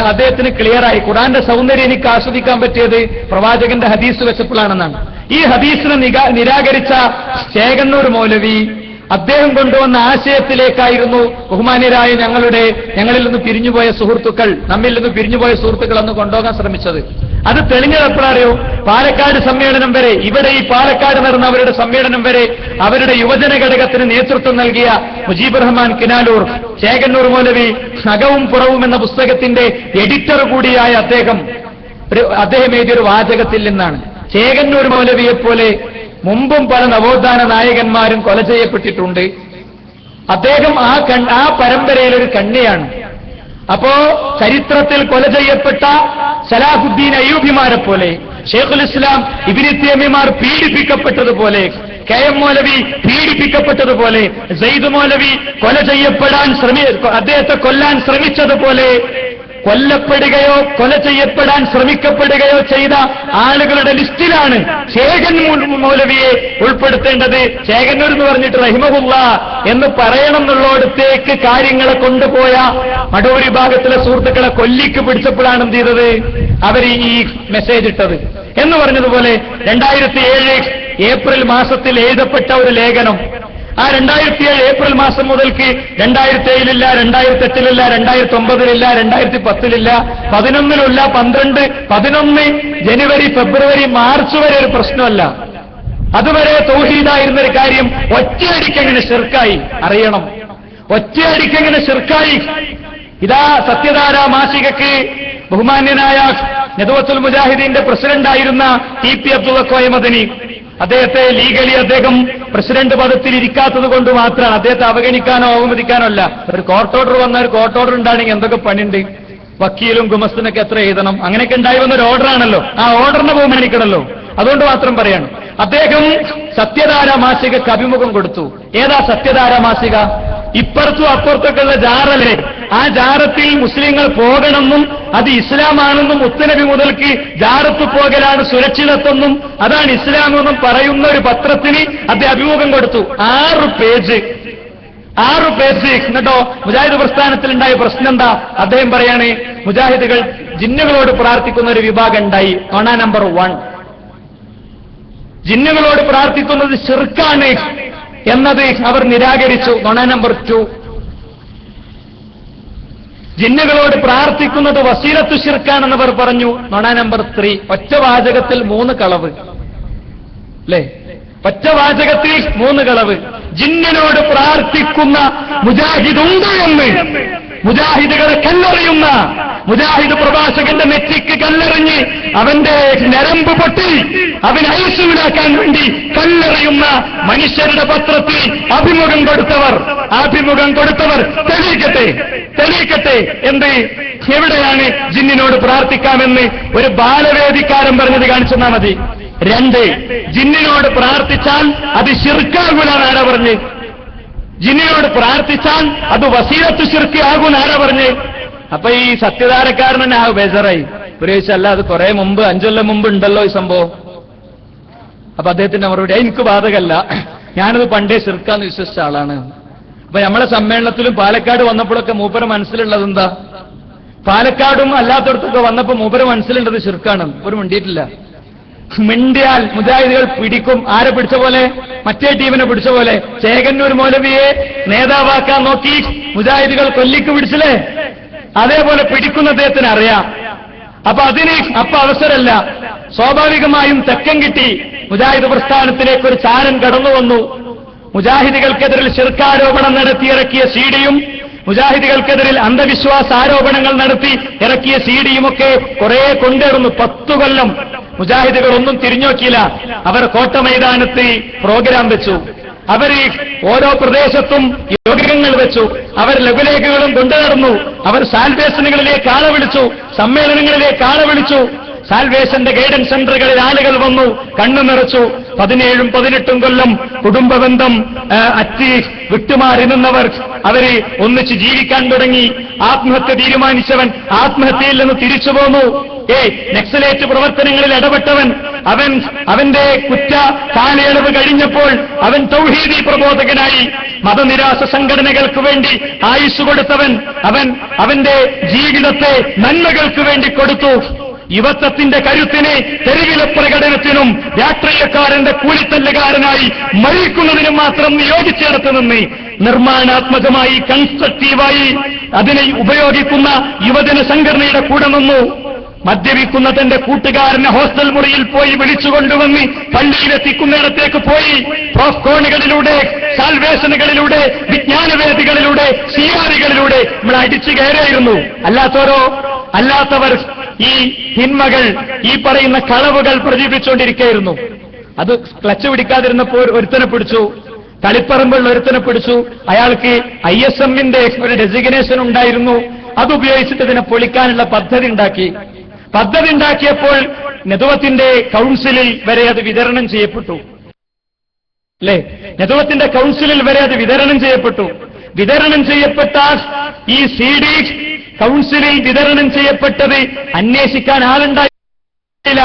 അദ്ദേഹത്തിന് ക്ലിയറായി ഖുർആന്റെ സൗന്ദര്യം എനിക്ക് ആസ്വദിക്കാൻ പറ്റിയത് പ്രവാചകന്റെ ഹദീസ് വെച്ചപ്പോഴാണെന്നാണ്. ഈ ഹദീസിനെ നിരാകരിച്ച ചേകന്നൂർ മൗലവി അദ്ദേഹം കൊണ്ടുവന്ന ആശയത്തിലേക്കായിരുന്നു ബഹുമാന്യരായ ഞങ്ങളിൽ നിന്ന് പിരിഞ്ഞുപോയ സുഹൃത്തുക്കൾ, നമ്മിൽ നിന്ന് പിരിഞ്ഞുപോയ സുഹൃത്തുക്കൾ അന്ന് കൊണ്ടുപോകാൻ ശ്രമിച്ചത്. അത് തെളിഞ്ഞതെപ്പോഴറിയോ? പാലക്കാട് സമ്മേളനം വരെ, ഇവിടെ ഈ പാലക്കാട് നടന്ന അവരുടെ സമ്മേളനം വരെ അവരുടെ യുവജന ഘടകത്തിന് നേതൃത്വം നൽകിയ മുജീബ് റഹ്മാൻ കിനാലൂർ, ചേകന്നൂർ മൗലവി അകവും പുറവും എന്ന പുസ്തകത്തിന്റെ എഡിറ്റർ കൂടിയായ അദ്ദേഹം എഴുതിയൊരു വാചകത്തിൽ നിന്നാണ്. ചേകന്നൂർ മൗലവിയെപ്പോലെ മുമ്പും പല നവോത്ഥാന നായകന്മാരും കൊല ചെയ്യപ്പെട്ടിട്ടുണ്ട്. അദ്ദേഹം ആ പരമ്പരയിലൊരു കണ്ണിയാണ്. അപ്പോ ചരിത്രത്തിൽ കൊല ചെയ്യപ്പെട്ട സലാഹുദ്ദീൻ അയ്യൂബിമാരെ പോലെ, ഷെയ്ഖുൽ ഇസ്ലാം ഇബ്നു തൈമിയമാർ പീഡിപ്പിക്കപ്പെട്ടതുപോലെ, കെ.എം. മൗലവി പീഡിപ്പിക്കപ്പെട്ടതുപോലെ, സയ്യിദ് മൗലവി അദ്ദേഹത്തെ കൊല്ലാൻ ശ്രമിച്ചതുപോലെ കൊല്ലപ്പെടുകയോ കൊല ചെയ്യപ്പെടാൻ ശ്രമിക്കപ്പെടുകയോ ചെയ്ത ആളുകളുടെ ലിസ്റ്റിലാണ് ചേകന്നൂർ മൗലവിയെ ഉൾപ്പെടുത്തേണ്ടത്. ചേകന്നൂർ എന്ന് പറഞ്ഞിട്ട് റഹിമഹുള്ള എന്ന് പറയണം എന്നുള്ളടത്തേക്ക് കാര്യങ്ങളെ കൊണ്ടുപോയ മടൂർ ഭാഗത്തിലെ സുഹൃത്തുക്കളെ കൊല്ലിക്ക് പിടിച്ചപ്പോഴാണ് എന്ത് ചെയ്തത്, അവർ ഈ മെസ്സേജ് ഇട്ടത്. എന്ന് പറഞ്ഞതുപോലെ 2007 ഏപ്രിൽ മാസത്തിൽ എഴുതപ്പെട്ട ഒരു ലേഖനം, ആ 2007 ഏപ്രിൽ മാസം മുതൽക്ക് 2007-ലില്ല, 2008-ലില്ല, 2009-ലില്ല, 2010-ലില്ല, 2011-ലില്ല, 11 ജനുവരി, ഫെബ്രുവരി, മാർച്ച് വരെ ഒരു പ്രശ്നമല്ല. അതുവരെ തൗഹീദായിരുന്നൊരു കാര്യം ഒറ്റയടിക്കെങ്ങനെ ശിർക്കായി അറിയണം. ഒറ്റയടിക്കെങ്ങനെ ശിർക്കായി. ഇതാ സത്യധാര മാസികക്ക് ബഹുമാന്യനായ നദവത്തുൽ മുജാഹിദീന്റെ പ്രസിഡന്റായിരുന്ന ടി.പി. അബ്ദുൽ കോയ മദനി, അദ്ദേഹത്തെ ലീഗലി അദ്ദേഹം പ്രസിഡന്റ് പദത്തിൽ ഇരിക്കാത്തത് കൊണ്ട് മാത്രമാണ്, അദ്ദേഹത്തെ അവഗണിക്കാനോ അവമതിക്കാനോ അല്ല. ഒരു കോർട്ട് ഓർഡർ വന്ന ഒരു കോർട്ട് ഓർഡർ ഉണ്ടാണെങ്കിൽ എന്തൊക്കെ പണിയുണ്ട്, വക്കീലും ഗുമസ്തിനൊക്കെ എത്ര എഴുതണം, അങ്ങനെയൊക്കെ ഉണ്ടായി വന്ന ഒരു ഓർഡറാണല്ലോ. ആ ഓർഡറിനെ ബഹുമാനിക്കണമല്ലോ. അതുകൊണ്ട് മാത്രം പറയാണ്. അദ്ദേഹം സത്യധാര മാസികക്ക് അഭിമുഖം കൊടുത്തു. ഏതാ സത്യധാര മാസിക? ഇപ്പുറത്തും അപ്പുറത്തൊക്കെയുള്ള ജാറല്ലേ, ആ ജാറത്തിൽ മുസ്ലിങ്ങൾ പോകണമെന്നും അത് ഇസ്ലാമാണെന്നും മുത്തനബി മുതൽക്ക് ജാറത്ത് പോകലാണ് സുരക്ഷിതത്വമെന്നും അതാണ് ഇസ്ലാമെന്നും പറയുന്ന ഒരു പത്രത്തിന് അദ്ദേഹം അഭിമുഖം കൊടുത്തു. 6 പേജ്. എന്നിട്ടോ മുജാഹിദ് പ്രസ്ഥാനത്തിലുണ്ടായ പ്രശ്നം എന്താ? അദ്ദേഹം പറയാണ്, മുജാഹിദുകൾ ജിന്നുകളോട് പ്രാർത്ഥിക്കുന്ന ഒരു വിഭാഗം ഉണ്ടായി. നമ്പർ 1, ജിന്നുകളോട് പ്രാർത്ഥിക്കുന്നത് ശിർക്കാണ് എന്നത് അവർ നിരാകരിച്ചു. നമ്പർ 2, ജിന്നുകളോട് പ്രാർത്ഥിക്കുന്നത് വസീലത്തു ശിർക്കാണെന്നവർ പറഞ്ഞു. നുണ നമ്പർ 3. ഒറ്റ വാചകത്തിൽ 3 കളവ്. അല്ലേ? ഒറ്റ വാചകത്തിൽ 3 കളവ്. ജിന്നിനോട് പ്രാർത്ഥിക്കുന്ന മുജാഹിദുണ്ട് എന്ന് മുജാഹിദുകളെ കല്ലെറിയുന്ന, മുജാഹിദ് പ്രഭാഷകന്റെ നെറ്റിക്ക് കല്ലെറിഞ്ഞ് അവന്റെ നരമ്പ് പൊട്ടി അവൻ ഐസുവിലാക്കാൻ വേണ്ടി കല്ലെറിയുന്ന മനുഷ്യരുടെ പത്രത്തിൽ അഭിമുഖം കൊടുത്തവർ തെളിയിക്കട്ടെ എന്ത്, എവിടെയാണ് ജിന്നിനോട് പ്രാർത്ഥിക്കാമെന്ന് ഒരു ബാലവേദിക്കാരൻ പറഞ്ഞത് കാണിച്ചു തന്നാൽ മതി. 2, ജിന്നിനോട് പ്രാർത്ഥിച്ചാൽ അത് ശിർക്കാകൂലാണ് ആരാ പറഞ്ഞ്? ജിന്നിനോട് പ്രാർത്ഥിച്ചാൽ അത് വസീലത്ത് ശിർക്ക് ആകൂന്ന് ആരാ പറഞ്ഞ്? അപ്പൊ ഈ സത്യധാരക്കാരനെ ബേജറായി പ്രയോഗിച്ചല്ല, അത് കുറെ മുമ്പ് 5 കൊല്ലം മുമ്പ് ഉണ്ടല്ലോ ഈ സംഭവം. അപ്പൊ അദ്ദേഹത്തിന്റെ മറുപടി എനിക്ക് ബാധകല്ല, ഞാനത് പണ്ടേ ശിർക്കാന്ന് വിശ്വസിച്ച ആളാണ്. അപ്പൊ നമ്മളെ സമ്മേളനത്തിലും പാലക്കാട് വന്നപ്പോഴൊക്കെ മൂപ്പര മനസ്സിലുള്ളത് എന്താ? പാലക്കാടും അല്ലാത്തടത്തൊക്കെ വന്നപ്പോ മൂപ്പര മനസ്സിലുള്ളത് ശിർക്കാണ്. ഒരു മിണ്ടിയിട്ടില്ല. മിണ്ടിയാൽ മുജാഹിദുകൾ പിടിക്കും. ആരെ പിടിച്ച പോലെ? മറ്റേ ടീമിനെ പിടിച്ച പോലെ. ചേകന്നൂർ മൗലവിയെ നേതാവാക്കാൻ നോക്കി മുജാഹിദുകൾ കൊല്ലിക്ക് പിടിച്ചില്ലേ? അതേപോലെ പിടിക്കുന്ന അദ്ദേഹത്തിന് അറിയാം. അപ്പൊ അവസരമല്ല. സ്വാഭാവികമായും തെക്കം കിട്ടി. മുജാഹിദ് പ്രസ്ഥാനത്തിലേക്ക് ഒരു ചാരൻ കടന്നു വന്നു. മുജാഹിദുകൾക്കെതിരിൽ ശിർക്കാരോപണം നടത്തി ഇറക്കിയ സീഡിയും മുജാഹിദുകൾക്കെതിരിൽ അന്ധവിശ്വാസ ആരോപണങ്ങൾ നടത്തി ഇറക്കിയ സീഡിയുമൊക്കെ കുറെ കൊണ്ടിടുന്നു. 10 കൊല്ലം മുജാഹിദുകൾ ഒന്നും തിരിഞ്ഞോക്കിയില്ല. അവർ കോട്ട മൈതാനത്ത് പ്രോഗ്രാം വെച്ചു. അവർ ഓരോ പ്രദേശത്തും യോഗങ്ങൾ വെച്ചു. അവർ ലഘുലേഖകളും കൊണ്ടുനടന്നു. അവർ സാൽവേഷനുകളിലേക്ക് ആളെ വിളിച്ചു, സമ്മേളനങ്ങളിലേക്ക് ആളെ വിളിച്ചു. സാൽവേഷന്റെ ഗൈഡൻസ് സെന്ററുകളിൽ ആളുകൾ വന്നു, കണ്ണു നിറച്ചു. 17ഉം 18ഉം കൊല്ലം കുടുംബബന്ധം വിട്ടുമാറി നിന്നവർ അവര് ഒന്നിച്ച് ജീവിക്കാൻ തുടങ്ങി. ആത്മഹത്യ തീരുമാനിച്ചവൻ ആത്മഹത്യയിൽ നിന്ന് തിരിച്ചു പോന്നു. നക്സലേറ്റ് പ്രവർത്തനങ്ങളിൽ ഇടപെട്ടവൻ അവന്റെ കുറ്റ കാലയളവ് കഴിഞ്ഞപ്പോൾ അവൻ തൗഹീദി പ്രബോധകനായി. മതനിരാശ സംഘടനകൾക്ക് വേണ്ടി ആയുസ് കൊടുത്തവൻ അവന്റെ ജീവിതത്തെ നന്മകൾക്ക് വേണ്ടി കൊടുത്തു. യുവത്വത്തിന്റെ കരുത്തിനെ തെരുവിലെ പ്രകടനത്തിനും രാഷ്ട്രീയക്കാരന്റെ കൂലിത്തല്ലുകാരനായി മരിക്കുന്നതിനും മാത്രം നിയോഗിച്ചിടത്ത് നിന്ന് നിർമ്മാണാത്മകമായി കൺസ്ട്രക്റ്റീവായി അതിനെ ഉപയോഗിക്കുന്ന യുവജന സംഘടനയുടെ കൂടെ നിന്നു. മദ്യപിക്കുന്ന തന്റെ കൂട്ടുകാരനെ ഹോസ്റ്റൽ മുറിയിൽ പോയി വിളിച്ചുകൊണ്ടുവന്ന് പള്ളിയിലെത്തിക്കുന്നിടത്തേക്ക് പോയി പ്രോസ്കോണുകളിലൂടെ, സാൽവേഷനുകളിലൂടെ, വിജ്ഞാനവേദികളിലൂടെ, സിയാറികളിലൂടെ നമ്മൾ അടിച്ചു കയറിയായിരുന്നു. അല്ലാത്തവർ ഈ തിന്മകൾ, ഈ പറയുന്ന കളവുകൾ പ്രചരിപ്പിച്ചുകൊണ്ടിരിക്കുകയായിരുന്നു. അത് ക്ലച്ച് പിടിക്കാതിരുന്നപ്പോൾ ഒരുത്തനെ പിടിച്ചു, കളിപ്പറമ്പുള്ള ഒരുത്തനെ പിടിച്ചു. അയാൾക്ക് ISMന്റെ ഒരു ഡെസിഗ്നേഷൻ ഉണ്ടായിരുന്നു. അതുപയോഗിച്ചിട്ട് ഇതിനെ പൊളിക്കാനുള്ള പദ്ധതി ഉണ്ടാക്കിയപ്പോൾ നെതുവത്തിന്റെ കൗൺസിലിൽ വരെ അത് വിതരണം ചെയ്യപ്പെട്ടു. അല്ലേ? നെതുവത്തിന്റെ കൗൺസിലിൽ വരെ അത് വിതരണം ചെയ്യപ്പെട്ടു. വിതരണം ചെയ്യപ്പെട്ട ഈ CD കൗൺസിലിൽ വിതരണം ചെയ്യപ്പെട്ടത് അന്വേഷിക്കാൻ ആളുണ്ടായില്ല.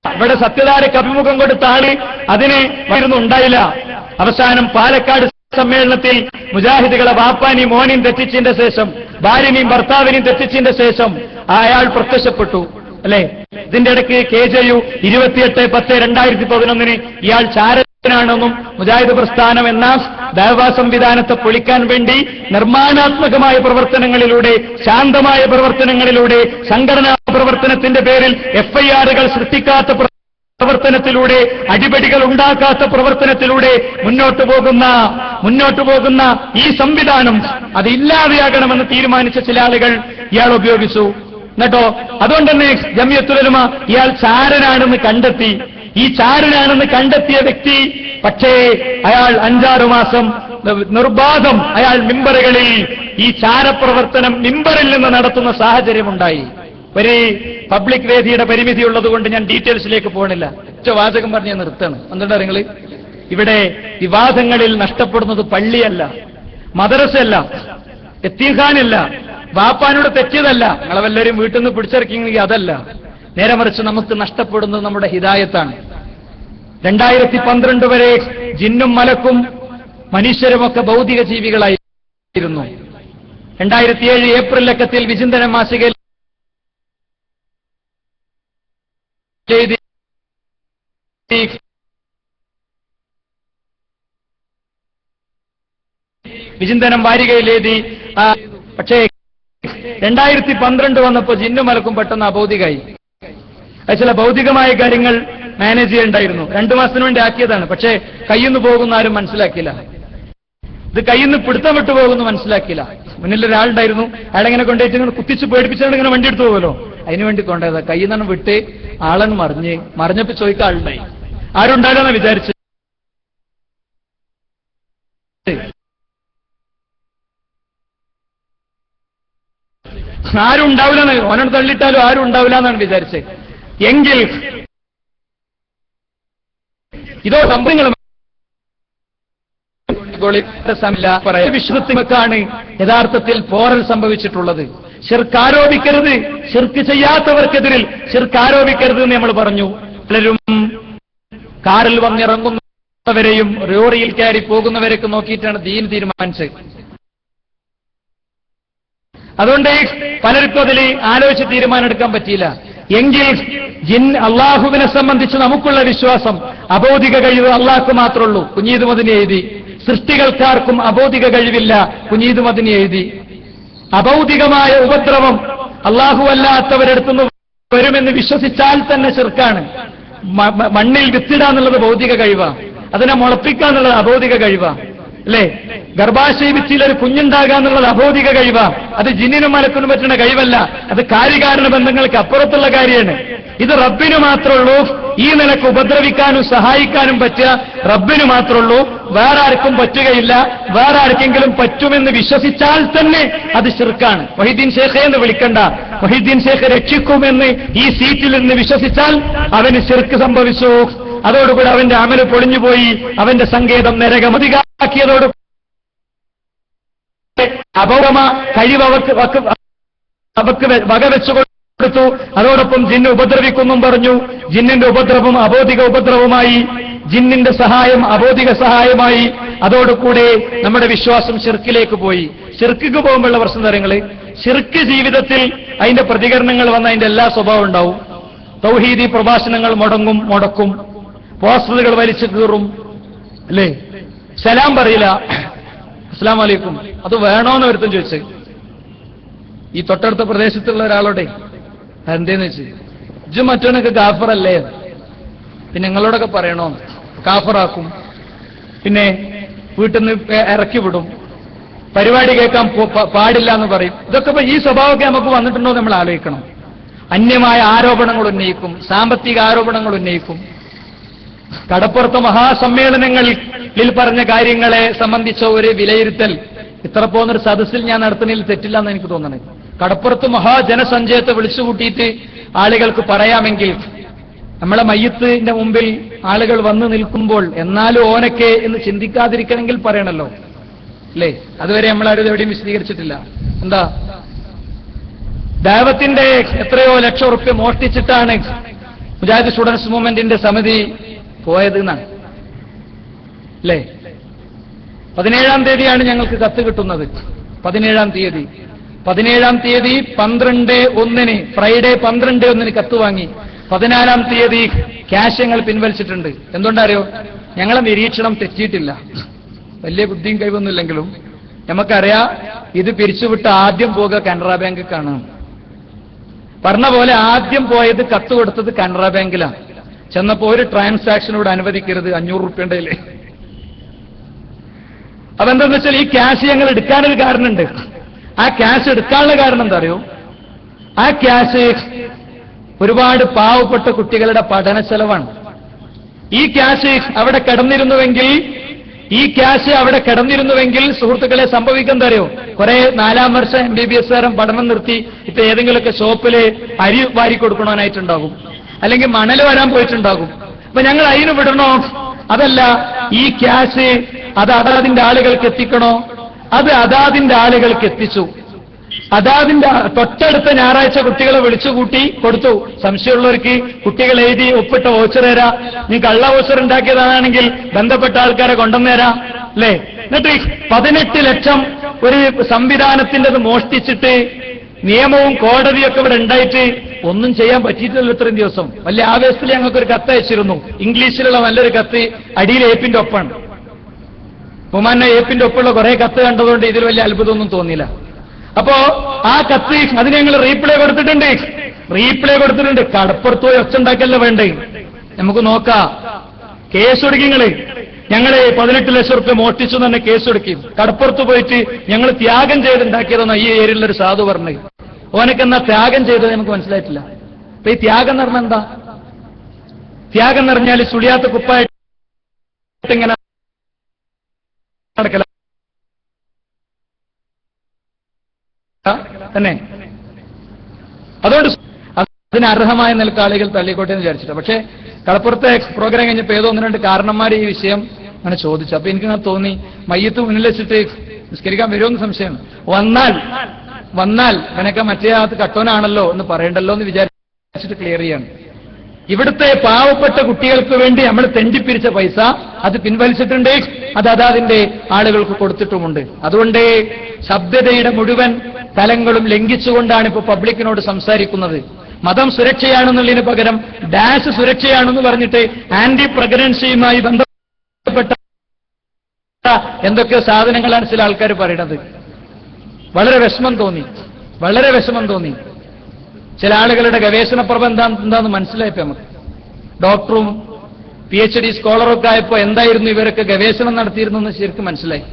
ഇവിടെ സത്യധാരയ്ക്ക് അഭിമുഖം കൊടുത്ത ആള് അതിന് ഉണ്ടായില്ല. അവസാനം പാലക്കാട് സമ്മേളനത്തിൽ മുജാഹിദുകളെ വാപ്പാനെയും മോനെയും തെറ്റിച്ചതിന്റെ ശേഷം, ഭാര്യനെയും ഭർത്താവിനെയും തെറ്റിച്ചതിന്റെ ശേഷം അയാൾ പ്രത്യക്ഷപ്പെട്ടു. അല്ലെ? ഇതിന്റെ ഇടയ്ക്ക് KJU 28/10/2011 ഇയാൾ ചാരനാണെന്നും മുജാഹിദ് പ്രസ്ഥാനം എന്ന ദഅവാ സംവിധാനത്തെ പൊളിക്കാൻ വേണ്ടി നിർമ്മാണാത്മകമായ പ്രവർത്തനങ്ങളിലൂടെ, ശാന്തമായ പ്രവർത്തനങ്ങളിലൂടെ, സംഘടനാ പ്രവർത്തനത്തിന്റെ പേരിൽ FIRകൾ സൃഷ്ടിക്കാത്ത പ്രവർത്തനത്തിലൂടെ, അടിപിടികൾ ഉണ്ടാക്കാത്ത പ്രവർത്തനത്തിലൂടെ മുന്നോട്ടു പോകുന്ന ഈ സംവിധാനം അത് ഇല്ലാതെയാകണമെന്ന് തീരുമാനിച്ച ചില ആളുകൾ ഇയാൾ ഉപയോഗിച്ചു. എന്നിട്ടോ അതുകൊണ്ട് തന്നെ ജമിയത്തുൽ ഉലമ ഇയാൾ ചാരനാണെന്ന് കണ്ടെത്തി. ഈ ചാരനാണെന്ന് കണ്ടെത്തിയ വ്യക്തി പക്ഷേ അയാൾ 5-6 മാസം നിർബാധം അയാൾ മിമ്പറുകളിൽ ഈ ചാരപ്രവർത്തനം മിമ്പറിൽ നിന്ന് നടത്തുന്ന സാഹചര്യമുണ്ടായി. ഒരു പബ്ലിക് വേദിയുടെ പരിമിതി ഉള്ളതുകൊണ്ട് ഞാൻ ഡീറ്റെയിൽസിലേക്ക് പോകണില്ല. ഒറ്റ വാചകം പറഞ്ഞ് ഞാൻ നിർത്തണം. എന്തുകൊണ്ടാ നിങ്ങൾ ഇവിടെ വിവാദങ്ങളിൽ നഷ്ടപ്പെടുന്നത് പള്ളിയല്ല, മദ്രസയല്ല, യത്തീംഖാനല്ല, വാപ്പാനോട് തെറ്റിയതല്ല, നിങ്ങളെ വല്ലവരും വീട്ടിൽ നിന്ന് പിടിച്ചിറക്കിയെങ്കിൽ അതല്ല. നേരെ മറിച്ച് നമുക്ക് നഷ്ടപ്പെടുന്നത് നമ്മുടെ ഹിദായത്താണ്. 2012 വരെ ജിന്നും മലക്കും മനുഷ്യരുമൊക്കെ ഭൗതിക ജീവികളായിരുന്നു. 2007 ഏപ്രിൽ ലക്കത്തിൽ വിചിന്തനം മാസികയിൽ വിചിന്തനം വാരികയിലേതി. പക്ഷേ 2012 വന്നപ്പോൾ ജിന്നു മലക്കും പെട്ടെന്ന് അബൗദികമായി. അത് ചില ഭൗതികമായ കാര്യങ്ങൾ മാനേജ് ചെയ്യണ്ടായിരുന്നു. 2 മാസത്തിന് വേണ്ടി ആക്കിയതാണ്. പക്ഷേ കയ്യിന്ന് പോകുന്ന ആരും മനസ്സിലാക്കിയില്ല. ഇത് കയ്യിന്ന് പിടുത്തം വിട്ടു പോകുന്നു മനസ്സിലാക്കിയില്ല. മുന്നിൽ ഒരാളുണ്ടായിരുന്നു, അയാളെങ്ങനെ കൊണ്ടുപോയിട്ട് ഇങ്ങനെ കുത്തിച്ച് പേടിപ്പിച്ചുകൊണ്ട് ഇങ്ങനെ വണ്ടി എടുത്തു പോകുമല്ലോ, അതിന് വേണ്ടി കൊണ്ടുപോയതാ. കയ്യിൽ നിന്നാണ് വിട്ട് ആളെന്ന് മറിഞ്ഞപ്പോ ചോദിക്കാൻ ആളുണ്ടായി. ആരുണ്ടാവില്ലെന്നാ വിചാരിച്ചത്. ആരും ഉണ്ടാവില്ലെന്ന്, ഓനോട് തള്ളിയിട്ടാലും ആരും ഉണ്ടാവില്ല എന്നാണ് വിചാരിച്ചത്. എങ്കിൽ ഇതോ സംഭവങ്ങൾ വിശ്വത്തിമക്കാണ് യഥാർത്ഥത്തിൽ പോറൽ സംഭവിച്ചിട്ടുള്ളത്. ശിർക്ക് ആരോപിക്കരുത്, ശിർക്ക് ചെയ്യാത്തവർക്കെതിരിൽ ശിർക്ക് ആരോപിക്കരുത് എന്ന് നമ്മൾ പറഞ്ഞു. പലരും കാറിൽ വന്നിറങ്ങുന്നവരെയും ലോറിയിൽ കയറി പോകുന്നവരെയൊക്കെ നോക്കിയിട്ടാണ് ദീൻ തീരുമാനിച്ചത്. അതുകൊണ്ട് പലർക്കും അതിൽ ആലോചിച്ച് തീരുമാനമെടുക്കാൻ പറ്റിയില്ല. എങ്കിൽ അള്ളാഹുവിനെ സംബന്ധിച്ച് നമുക്കുള്ള വിശ്വാസം അബൗദിക കഴിവ് അള്ളാഹ്ക്ക് മാത്രമുള്ളൂ. കുഞ്ഞീദ് മദിനി എഴുതി. സൃഷ്ടികൾക്കാർക്കും അബൗദിക കഴിവില്ല. കുഞ്ഞീദ് മദിനി എഴുതി. അബൗദികമായ ഉപദ്രവം അള്ളാഹു അല്ലാത്തവരെടുത്തുനിന്ന് വരുമെന്ന് വിശ്വസിച്ചാൽ തന്നെ ശിർക്കാണ്. മണ്ണിൽ വിത്തിടാന്നുള്ളത് ഭൗതിക കഴിവാ, അതിനെ മുളപ്പിക്കാന്നുള്ളത് അബൗദിക കഴിവാ, അല്ലേ? ഗർഭാശയ ഭിത്തിയിൽ ഒരു കുഞ്ഞുണ്ടാകാന്നുള്ളത് അബൗദിക കഴിവാ. അത് ജിന്നിനും മലക്കിനും പറ്റുന്ന കഴിവല്ല. അത് കാര്യകാരണ ബന്ധങ്ങൾക്ക് അപ്പുറത്തുള്ള കാര്യമാണ്. ഇത് റബ്ബിന് മാത്രമുള്ളൂ. ഈ നിലക്ക് ഉപദ്രവിക്കാനും സഹായിക്കാനും പറ്റുക റബ്ബിന് മാത്രമുള്ളൂ, വേറെ ആർക്കും പറ്റുകയില്ല. വേറെ ആർക്കെങ്കിലും പറ്റുമെന്ന് വിശ്വസിച്ചാൽ തന്നെ അത് ശിർക്കാണ്. മൊഹീദ്ദീൻ ഷേഖെ എന്ന് വിളിക്കണ്ട, മൊഹീദ്ദീൻ ഷേഖ് രക്ഷിക്കുമെന്ന് ഈ സീറ്റിൽ നിന്ന് വിശ്വസിച്ചാൽ അവന് ശിർക്ക് സംഭവിച്ചു. അതോടുകൂടി അവന്റെ അമല് പൊളിഞ്ഞുപോയി. അവന്റെ സങ്കേതം നരകമതികാക്കിയതോട് അപൗരമ കഴിവ് അവർക്ക് വകവെച്ചു കൊടുത്തു. അതോടൊപ്പം ജിന്ന് ഉപദ്രവിക്കുന്നും പറഞ്ഞു. ജിന്നിന്റെ ഉപദ്രവം അബോധിക ഉപദ്രവമായി, ജിന്നിന്റെ സഹായം അബോധിക സഹായമായി. അതോടുകൂടെ നമ്മുടെ വിശ്വാസം ശിർക്കിലേക്ക് പോയി. ശിർക്കിക്ക് പോകുമ്പോഴുള്ള പ്രശ്നം കാര്യങ്ങള്, ശിർക്ക് ജീവിതത്തിൽ അതിന്റെ പ്രതികരണങ്ങൾ വന്ന അതിന്റെ എല്ലാ സ്വഭാവം ഉണ്ടാവും. തൗഹീദി പ്രഭാഷണങ്ങൾ മുടക്കും, പോസ്റ്ററുകൾ വലിച്ചു കീറും, അല്ലേ? സലാം പറയില്ല, അസ്സലാമു അലൈക്കും. അത് വേണോന്ന് ഒരുത്തൻ ചോദിച്ചു. ഈ തൊട്ടടുത്ത പ്രദേശത്തുള്ള ഒരാളോടെ എന്തേന്ന് വെച്ച്, ഇജ്ജ് മറ്റവനൊക്കെ കാഫറല്ലേ, പിന്നെ നിങ്ങളോടൊക്കെ പറയണോ? കാഫറാക്കും. പിന്നെ വീട്ടിൽ നിന്ന് ഇറക്കി വിടും, പരിപാടി കേൾക്കാൻ പാടില്ല എന്ന് പറയും. ഇതൊക്കെ ഈ സ്വഭാവമൊക്കെ നമുക്ക് വന്നിട്ടുണ്ടോ നമ്മൾ ആലോചിക്കണം. അന്യമായ ആരോപണങ്ങൾ ഉന്നയിക്കും, സാമ്പത്തിക ആരോപണങ്ങൾ ഉന്നയിക്കും. കടപ്പുറത്ത് മഹാസമ്മേളനങ്ങളിൽ പറഞ്ഞ കാര്യങ്ങളെ സംബന്ധിച്ച ഒരു വിലയിരുത്തൽ ഇത്ര പോകുന്നൊരു സദസ്സിൽ ഞാൻ നടത്തുന്നതിൽ തെറ്റില്ല എന്ന് എനിക്ക് തോന്നുന്നത്. കടപ്പുറത്ത് മഹാജനസഞ്ചയത്തെ വിളിച്ചുകൂട്ടിയിട്ട് ആളുകൾക്ക് പറയാമെങ്കിൽ, നമ്മളെ മയ്യത്തിന്റെ മുമ്പിൽ ആളുകൾ വന്നു നിൽക്കുമ്പോൾ എന്നാലും ഓനക്കെ എന്ന് ചിന്തിക്കാതിരിക്കണമെങ്കിൽ പറയണല്ലോ, അല്ലേ? അതുവരെ നമ്മളാരും എവിടെയും വിശദീകരിച്ചിട്ടില്ല. എന്താ, ദൈവത്തിന്റെ എത്രയോ ലക്ഷം റുപ്യ മോഷ്ടിച്ചിട്ടാണ് മുജാഹിദ് സ്റ്റുഡൻസ് മൂവ്മെന്റിന്റെ സമിതി പോയത് എന്നാണ്, അല്ലേ? 17-ാം തീയതിയാണ് ഞങ്ങൾക്ക് കത്ത് കിട്ടുന്നത്. 17-ാം തീയതി 12/1 ഫ്രൈഡേ 12/1 കത്ത് വാങ്ങി. 14-ാം തീയതി ക്യാഷ് ഞങ്ങൾ പിൻവലിച്ചിട്ടുണ്ട്. എന്തുകൊണ്ടറിയോ? ഞങ്ങളെ നിരീക്ഷണം തെറ്റിയിട്ടില്ല. വലിയ ബുദ്ധിയും കഴിവൊന്നുമില്ലെങ്കിലും നമുക്കറിയാം ഇത് പിരിച്ചുവിട്ട് ആദ്യം പോകുക കാനറ ബാങ്കാണ്. പറഞ്ഞ പോലെ ആദ്യം പോയത് കത്ത് കൊടുത്തത് കാനറ ബാങ്കിലാണ്. ചെന്നപ്പോ ഒരു ട്രാൻസാക്ഷനോട് അനുവദിക്കരുത്, 500 റുപ്യയുടെ. അപ്പൊ എന്താന്ന് വെച്ചാൽ ഈ ക്യാഷ് ഞങ്ങൾ എടുക്കാനൊരു കാരണമുണ്ട്. ആ ക്യാഷ് എടുക്കാനുള്ള കാരണം എന്താ അറിയോ? ആ ക്യാഷ് ഒരുപാട് പാവപ്പെട്ട കുട്ടികളുടെ പഠന ചെലവാണ്. ഈ ക്യാഷ് അവിടെ കിടന്നിരുന്നുവെങ്കിൽ സുഹൃത്തുക്കളെ സംഭവിക്കാൻ തരയോ? കുറെ 4-ാം വർഷം MBBS പഠനം നിർത്തി ഇപ്പൊ ഏതെങ്കിലുമൊക്കെ ഷോപ്പില് അരി വാരി കൊടുക്കണവനായിട്ടുണ്ടാകും, അല്ലെങ്കിൽ മണൽ വരാൻ പോയിട്ടുണ്ടാകും. അപ്പൊ ഞങ്ങൾ അതിന് വിടണോ? അതല്ല, ഈ ക്യാഷ് അത് അതാതിന്റെ ആളുകൾക്ക് എത്തിക്കണോ? അത് അതാതിന്റെ ആളുകൾക്ക് എത്തിച്ചു. അതാതിന്റെ തൊട്ടടുത്ത ഞായറാഴ്ച കുട്ടികളെ വിളിച്ചുകൂട്ടി കൊടുത്തു. സംശയമുള്ളവർക്ക് കുട്ടികൾ എഴുതി ഒപ്പിട്ട വോച്ചർ തരാം. നീ കള്ള വോച്ചർ ഉണ്ടാക്കിയതാണെങ്കിൽ ബന്ധപ്പെട്ട ആൾക്കാരെ കൊണ്ടുവന്നേരാം, അല്ലേ? എന്നിട്ട് 18 ലക്ഷം ഒരു സംവിധാനത്തിൻ്റെത് മോഷ്ടിച്ചിട്ട് നിയമവും കോടതിയൊക്കെ ഇവിടെ ഉണ്ടായിട്ട് ഒന്നും ചെയ്യാൻ പറ്റിയിട്ടില്ല. ഇത്രയും ദിവസം വലിയ ആവേശത്തിൽ ഞങ്ങൾക്കൊരു കത്ത് അയച്ചിരുന്നു. ഇംഗ്ലീഷിലുള്ള നല്ലൊരു കത്ത്, അടിയിൽ ഏപ്പിന്റെ ഒപ്പാണ്. ബഹുമാനെ ഏപ്പിന്റെ ഒപ്പുള്ള കുറെ കത്ത് കണ്ടതുകൊണ്ട് ഇതിൽ വലിയ അത്ഭുതമൊന്നും തോന്നിയില്ല. അപ്പോ ആ കത്ത് അതിന് ഞങ്ങൾ റീപ്ലൈ കൊടുത്തിട്ടുണ്ട്. കടപ്പുറത്ത് പോയി ഒച്ച ഉണ്ടാക്കല്ലേ വേണ്ടേ? നമുക്ക് നോക്കാം. കേസ് കൊടുക്കിങ്ങള്. ഞങ്ങള് 18 ലക്ഷം റുപ്യ മോഷ്ടിച്ചു തന്നെ കേസ് കൊടുക്കും. കടപ്പുറത്ത് പോയിട്ട് ഞങ്ങൾ ത്യാഗം ചെയ്തുണ്ടാക്കിയതെന്ന് ഈ ഏരിയയിലൊരു സാധു പറഞ്ഞു. ഓനക്ക് എന്നാ ത്യാഗം ചെയ്തത് നമുക്ക് മനസ്സിലായിട്ടില്ല. അപ്പൊ ഈ ത്യാഗം എന്ന് പറഞ്ഞാൽ എന്താ? ത്യാഗം എന്ന് പറഞ്ഞാൽ സുളിയാത്ത കുപ്പായിട്ട് ഇങ്ങനെ നടക്കല തന്നെ. അതുകൊണ്ട് അതിന് അർഹമായ നിലക്ക് ആളുകൾ തള്ളിക്കോട്ടെ എന്ന് വിചാരിച്ചിട്ട്. പക്ഷേ കടപ്പുറത്തെ പ്രോഗ്രാം കഴിഞ്ഞപ്പോൾ ഏതോ 1-2 കാരണന്മാർ ഈ വിഷയം അങ്ങനെ ചോദിച്ചു. അപ്പൊ എനിക്കങ്ങനെ തോന്നി, മയ്യത്ത് മുന്നിൽ വെച്ചിട്ട് നിസ്കരിക്കാൻ വരുമെന്ന് സംശയം. വന്നാൽ നിനക്ക് മറ്റേ ആത്ത് കട്ടോനാണല്ലോ എന്ന് പറയണ്ടല്ലോ എന്ന് വിചാരിച്ചിട്ട് ക്ലിയർ ചെയ്യാണ്. ഇവിടുത്തെ പാവപ്പെട്ട കുട്ടികൾക്ക് വേണ്ടി നമ്മൾ തെണ്ടിപ്പിരിച്ച പൈസ അത് പിൻവലിച്ചിട്ടുണ്ട്. അത് അതാതിന്റെ ആളുകൾക്ക് കൊടുത്തിട്ടുമുണ്ട്. അതുകൊണ്ട് ശബ്ദതയുടെ മുഴുവൻ തലങ്ങളും ലംഘിച്ചുകൊണ്ടാണ് ഇപ്പോൾ പബ്ലിക്കിനോട് സംസാരിക്കുന്നത്. മതം സുരക്ഷയാണെന്നുള്ളതിന് പകരം ഡാഷ് സുരക്ഷയാണെന്ന് പറഞ്ഞിട്ട് ആന്റി പ്രഗ്നൻസിയുമായി ബന്ധപ്പെട്ട എന്തൊക്കെ സാധനങ്ങളാണ് ചില ആൾക്കാർ പറയുന്നത്. വളരെ വിഷമം തോന്നി. ചില ആളുകളുടെ ഗവേഷണ പ്രബന്ധം എന്താന്ന് മനസ്സിലായപ്പോ നമുക്ക്. ഡോക്ടറും PhD സ്കോളറൊക്കെ ആയപ്പോ എന്തായിരുന്നു ഇവരൊക്കെ ഗവേഷണം നടത്തിയിരുന്നു എന്ന് ശരിക്കും മനസ്സിലായി.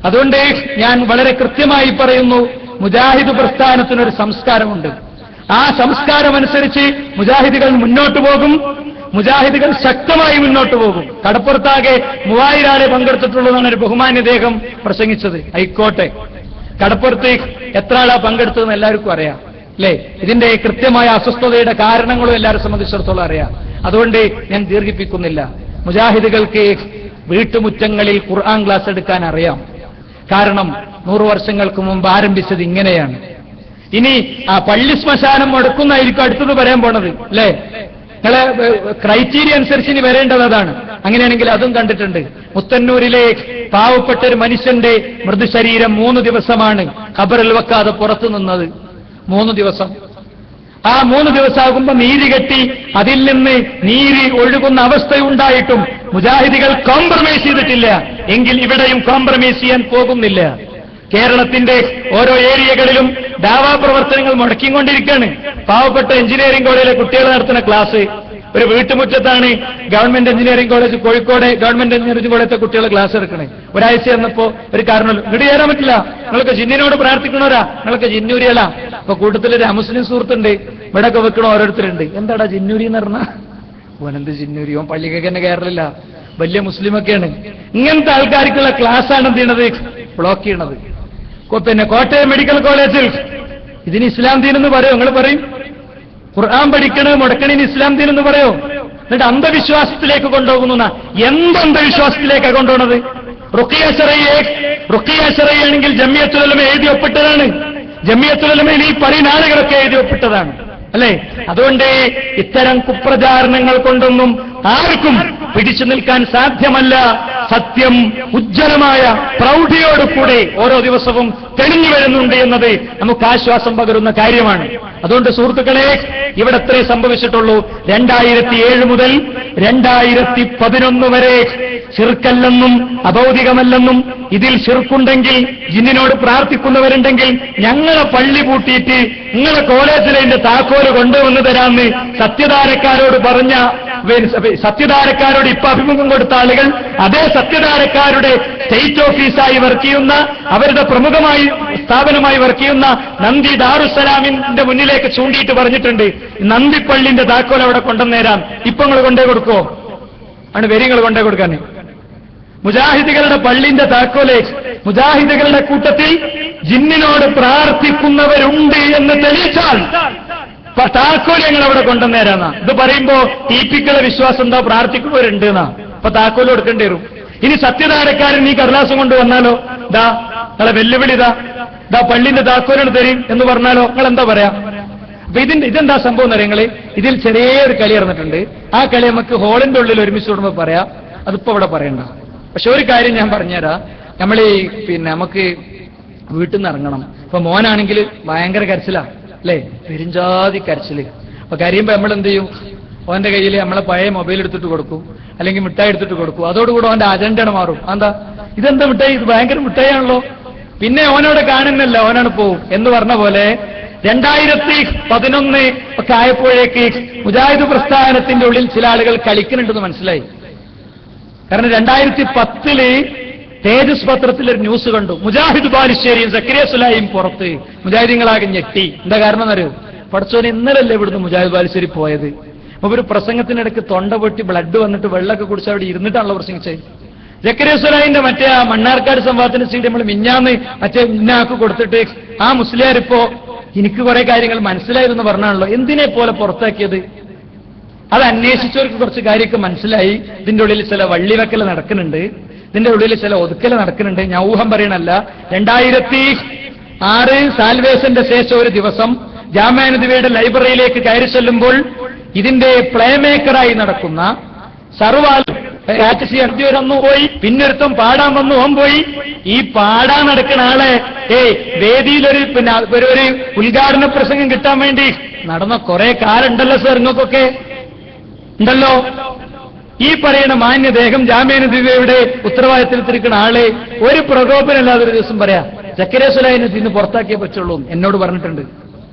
അതുകൊണ്ട് ഞാൻ വളരെ കൃത്യമായി പറയുന്നു, മുജാഹിദ് പ്രസ്ഥാനത്തിനൊരു സംസ്കാരമുണ്ട്. ആ സംസ്കാരമനുസരിച്ച് മുജാഹിദുകൾ മുന്നോട്ട് പോകും. മുജാഹിദുകൾ ശക്തമായി മുന്നോട്ട് പോകും. കടപ്പുറത്താകെ 3000 ആളെ പങ്കെടുത്തിട്ടുള്ളതാണ് ഒരു ബഹുമാന്യ ദേഹം പ്രസംഗിച്ചത്. ആയിക്കോട്ടെ, കടപ്പുറത്ത് എത്ര ആളാ പങ്കെടുത്തതെന്ന് എല്ലാവർക്കും അറിയാം അല്ലേ? ഇതിന്റെ കൃത്യമായ അസ്വസ്ഥതയുടെ കാരണങ്ങളും എല്ലാവരെ സംബന്ധിച്ചിടത്തോളം അറിയാം. അതുകൊണ്ട് ഞാൻ ദീർഘിപ്പിക്കുന്നില്ല. മുജാഹിദുകൾക്ക് വീട്ടുമുറ്റങ്ങളിൽ ഖുർആൻ ക്ലാസ് എടുക്കാൻ അറിയാം. കാരണം 100 വർഷങ്ങൾക്ക് മുമ്പ് ആരംഭിച്ചത് ഇങ്ങനെയാണ്. ഇനി ആ പള്ളി ശ്മശാനം മുടക്കുന്നതായിരിക്കും അടുത്തത് പറയാൻ പോണത് അല്ലേ? നിങ്ങളെ ക്രൈറ്റീരിയ അനുസരിച്ച് ഇനി വരേണ്ടത് അതാണ്. അങ്ങനെയാണെങ്കിൽ അതും കണ്ടിട്ടുണ്ട്. മുത്തന്നൂരിലെ പാവപ്പെട്ട ഒരു മനുഷ്യന്റെ മൃതശരീരം 3 ദിവസമാണ് ഖബറിൽ വെക്കാതെ പുറത്തു നിന്നത്. 3 ദിവസം. ആ 3 ദിവസമാകുമ്പോ നീര് കെട്ടി അതിൽ നിന്ന് നീര് ഒഴുകുന്ന അവസ്ഥയുണ്ടായിട്ടും മുജാഹിദികൾ കോംപ്രമൈസ് ചെയ്തിട്ടില്ല. എങ്കിൽ ഇവിടെയും കോംപ്രമൈസ് ചെയ്യാൻ പോകുന്നില്ല. കേരളത്തിന്റെ ഓരോ ഏരിയകളിലും ദാവാ പ്രവർത്തനങ്ങൾ മുടക്കിക്കൊണ്ടിരിക്കുകയാണ്. പാവപ്പെട്ട എഞ്ചിനീയറിംഗ് കോളേജിലെ കുട്ടികൾ നടത്തുന്ന ക്ലാസ് ഒരു വീട്ടുമുറ്റത്താണ് government engineering college, Kozhikode government engineering കോളേജിലെ കുട്ടികൾ ക്ലാസ് എടുക്കണേ. ഒരാഴ്ച വന്നപ്പോ ഒരു കാരണം ഇങ്ങോട്ട് ചേരാൻ പറ്റില്ല, നിങ്ങൾക്ക് ജിന്നിനോട് പ്രാർത്ഥിക്കണോരാ, നിങ്ങൾക്ക് ജിന്നൂരിയല്ല. അപ്പൊ കൂട്ടത്തിലൊരു അമുസ്ലിം സുഹൃത്തുണ്ട്, ഇവിടെയൊക്കെ വെക്കണ ഓരോരുത്തരുണ്ട്. എന്താടാ ജിന്നൂരി എന്ന് പറഞ്ഞാൽ? ഓനെന്ത് ജിന്നൂരി? ഓൻ പള്ളിക്കൊക്കെ തന്നെ കയറില്ല, വലിയ മുസ്ലിമൊക്കെയാണ്. ഇങ്ങനത്തെ ആൾക്കാർക്കുള്ള ക്ലാസ്സാണ് എന്ത് ചെയ്യണത്? ബ്ലോക്ക് ചെയ്യണത്. പിന്നെ കോട്ടയം മെഡിക്കൽ കോളേജിൽ ഇതിന് ഇസ്ലാം ദീൻ എന്ന് പറയോ? നിങ്ങൾ പറയും ഖുർആൻ പഠിക്കണത് മുടക്കണിന് ഇസ്ലാം ദീൻ എന്ന് പറയോ? എന്നിട്ട് അന്ധവിശ്വാസത്തിലേക്ക് കൊണ്ടുപോകുന്ന എന്തന്ധവിശ്വാസത്തിലേക്കാണ് കൊണ്ടുപോകുന്നത്? റുഖിയ ശറയ്യാണെങ്കിൽ ജമിയത്തുൽ ഉലമ എഴുതി ഒപ്പിട്ടതാണ്. ജമിയത്തുൽ ഉലമയിൽ ഈ പറയുന്ന ആളുകളൊക്കെ എഴുതി ഒപ്പിട്ടതാണ് അല്ലേ? അതുകൊണ്ട് ഇത്തരം കുപ്രചാരണങ്ങൾ കൊണ്ടൊന്നും ആർക്കും പിടിച്ചു നിൽക്കാൻ സാധ്യമല്ല. സത്യം ഉജ്ജ്വലമായ പ്രൗഢിയോടുകൂടെ ഓരോ ദിവസവും തെളിഞ്ഞു വരുന്നുണ്ട് എന്നത് നമുക്ക് ആശ്വാസം പകരുന്ന കാര്യമാണ്. അതുകൊണ്ട് സുഹൃത്തുക്കളെ, ഇവിടെ എത്രേ സംഭവിച്ചിട്ടുള്ളൂ? 2007 മുതൽ 2011 വരെ ശിർക്കല്ലെന്നും അഭൗതികമല്ലെന്നും ഇതിൽ ശിർക്കുണ്ടെങ്കിൽ ജിന്നിനോട് പ്രാർത്ഥിക്കുന്നവരുണ്ടെങ്കിൽ ഞങ്ങളെ പള്ളി പൂട്ടിയിട്ട് നിങ്ങളെ കോളേജിലെ താക്കോല് കൊണ്ടുവന്നു തരാമെന്ന് സത്യധാരക്കാരോട് പറഞ്ഞ, സത്യധാരക്കാരോട് ഇപ്പൊ അഭിമുഖം കൊടുത്ത ആളുകൾ അതേ സത്യധാരക്കാരുടെ സ്റ്റേറ്റ് ഓഫീസായി വർക്ക് ചെയ്യുന്ന, അവരുടെ പ്രമുഖമായി സ്ഥാപനമായി വർക്ക് ചെയ്യുന്ന നന്ദി ദാറുസലാമിന്റെ മുന്നിലേക്ക് ചൂണ്ടിയിട്ട് പറഞ്ഞിട്ടുണ്ട്, നന്ദിപ്പള്ളിന്റെ താക്കോൽ അവിടെ കൊണ്ടുവന്നേരാം, ഇപ്പൊ നിങ്ങൾ കൊണ്ടേ കൊടുക്കോ? ആണ് വരിങ്ങൾ കൊണ്ടേ കൊടുക്കാൻ. മുജാഹിദുകളുടെ പള്ളിന്റെ താക്കോലെ മുജാഹിദുകളുടെ കൂട്ടത്തിൽ ജിന്നിനോട് പ്രാർത്ഥിക്കുന്നവരുണ്ട് എന്ന് തെളിയിച്ചാൽ താക്കോൽ ഞങ്ങൾ അവിടെ കൊണ്ടുവന്നേരാന്നാ. ഇത് പറയുമ്പോ ടീപ്പിക്കുള്ള വിശ്വാസം എന്താ? പ്രാർത്ഥിക്കുന്നവരുണ്ട് എന്നാ. അപ്പൊ താക്കോൽ കൊടുക്കേണ്ടി വരും. ഇനി സത്യധാരക്കാരൻ ഈ കടലാസം കൊണ്ട് വന്നാലോ, ദാ നിങ്ങളെ വെല്ലുവിളി ദാ പള്ളിന്റെ താക്കോലുകൾ തരും എന്ന് പറഞ്ഞാലോ നിങ്ങൾ എന്താ പറയാ? അപ്പൊ ഇതെന്താ സംഭവം എന്ന് അറിയങ്ങള്? ഇതിൽ ചെറിയൊരു കളി ഇറന്നിട്ടുണ്ട്. ആ കളി നമുക്ക് ഹോളിന്റെ ഉള്ളിൽ ഒരുമിച്ച് കൂടുമ്പോൾ പറയാം, അതിപ്പോ ഇവിടെ പറയണ്ട. പക്ഷെ ഒരു കാര്യം ഞാൻ പറഞ്ഞുതരാം. നമ്മൾ നമുക്ക് വീട്ടിൽ നിന്ന് ഇറങ്ങണം. ഇപ്പൊ മോനാണെങ്കിൽ ഭയങ്കര കരച്ചിലാ അല്ലേ? പെരുഞ്ചാതി കരച്ചില്. അപ്പൊ കരയുമ്പോ നമ്മൾ എന്ത് ചെയ്യും? ഓന്റെ കയ്യിൽ നമ്മളെ പഴയ മൊബൈൽ എടുത്തിട്ട് കൊടുക്കും, അല്ലെങ്കിൽ മിഠായി എടുത്തിട്ട് കൊടുക്കും. അതോടുകൂടെ അവന്റെ അജണ്ടയാണ് മാറും. എന്താ ഇതെന്താ മിഠായി? ഇത് ഭയങ്കര മിഠായിയാണല്ലോ. പിന്നെ ഓനോട് കാണുന്നില്ല, ഓനാണ് പോവും എന്ന് പറഞ്ഞ പോലെ 2011 ഒക്കെ ആയപ്പോഴേക്ക് മുജാഹിദ് പ്രസ്ഥാനത്തിന്റെ ഉള്ളിൽ ചില ആളുകൾ കളിക്കുന്നുണ്ടെന്ന് മനസ്സിലായി. കാരണം 2010 തേജസ് പത്രത്തിൽ ഒരു ന്യൂസ് കണ്ടു, മുജാഹിദ് ബാലുശ്ശേരിയും സക്കരിയ സുലായിയും പുറത്ത്. മുജാഹിദീങ്ങളാകെ ഞെട്ടി. എന്താ കാരണം എന്നറിയോ? പഠിച്ചോനെ ഇന്നലല്ലേ ഇവിടുന്ന് മുജാഹിദ് ബാലുശ്ശേരി പോയത്. അപ്പൊ ഒരു പ്രസംഗത്തിനിടയ്ക്ക് തൊണ്ട പൊട്ടി ബ്ലഡ് വന്നിട്ട് വെള്ളമൊക്കെ കുടിച്ച് അവിടെ ഇരുന്നിട്ടാണല്ലോ പ്രസംഗിച്ചത്. സക്കരിയ സുലായിന്റെ മറ്റേ ആ മണ്ണാർക്കാട് സംവാദത്തിന് സീറ്റ് നമ്മൾ മിഞ്ഞാന്ന് മറ്റേ ഇന്നാക്ക് കൊടുത്തിട്ട് ആ മുസ്ലിയാർ ഇപ്പോ എനിക്ക് കുറെ കാര്യങ്ങൾ മനസ്സിലായതെന്ന് പറഞ്ഞാണല്ലോ. എന്തിനെ പോലെ പുറത്താക്കിയത്? അത് അന്വേഷിച്ചവർക്ക് കുറച്ച് കാര്യമൊക്കെ മനസ്സിലായി. ഇതിന്റെ ഉള്ളിൽ ചില വള്ളിവെക്കൽ നടക്കുന്നുണ്ട്, ഇതിന്റെ ഉള്ളിൽ ചില ഒതുക്കൽ നടക്കുന്നുണ്ട്. ഞാൻ ഊഹം പറയണല്ല. 2006 സാൽവേഷന്റെ ശേഷം ഒരു ദിവസം ജാമിഅ നബവിയുടെ ലൈബ്രറിയിലേക്ക് കയറി ചെല്ലുമ്പോൾ ഇതിന്റെ പ്ലേ മേക്കറായി നടക്കുന്ന സർവാൽ അടിച്ചു പോയി, പിന്നൊരുത്തം പാടാൻ വന്നു, ഓൻ പോയി. ഈ പാടാൻ നടക്കുന്ന ആളെ വേദിയിലൊരു ഒരു ഉദ്ഘാടന പ്രസംഗം കിട്ടാൻ വേണ്ടി നടന്ന കുറെ കാലുണ്ടല്ലോ സർ, നിങ്ങൾക്കൊക്കെ ഉണ്ടല്ലോ. ഈ പറയുന്ന മാന്യദേഹം ജാമിഅ നബവിയുടെ ഉത്തരവാദിത്തത്തിലിരിക്കുന്ന ആളെ ഒരു പ്രകോപനമില്ലാതെ ഒരു ദിവസം പറയാ സക്കരിയ സുലൈഹിനെ ഇന്ന് പുറത്താക്കിയേ പറ്റുള്ളൂ എന്നോട് പറഞ്ഞിട്ടുണ്ട്.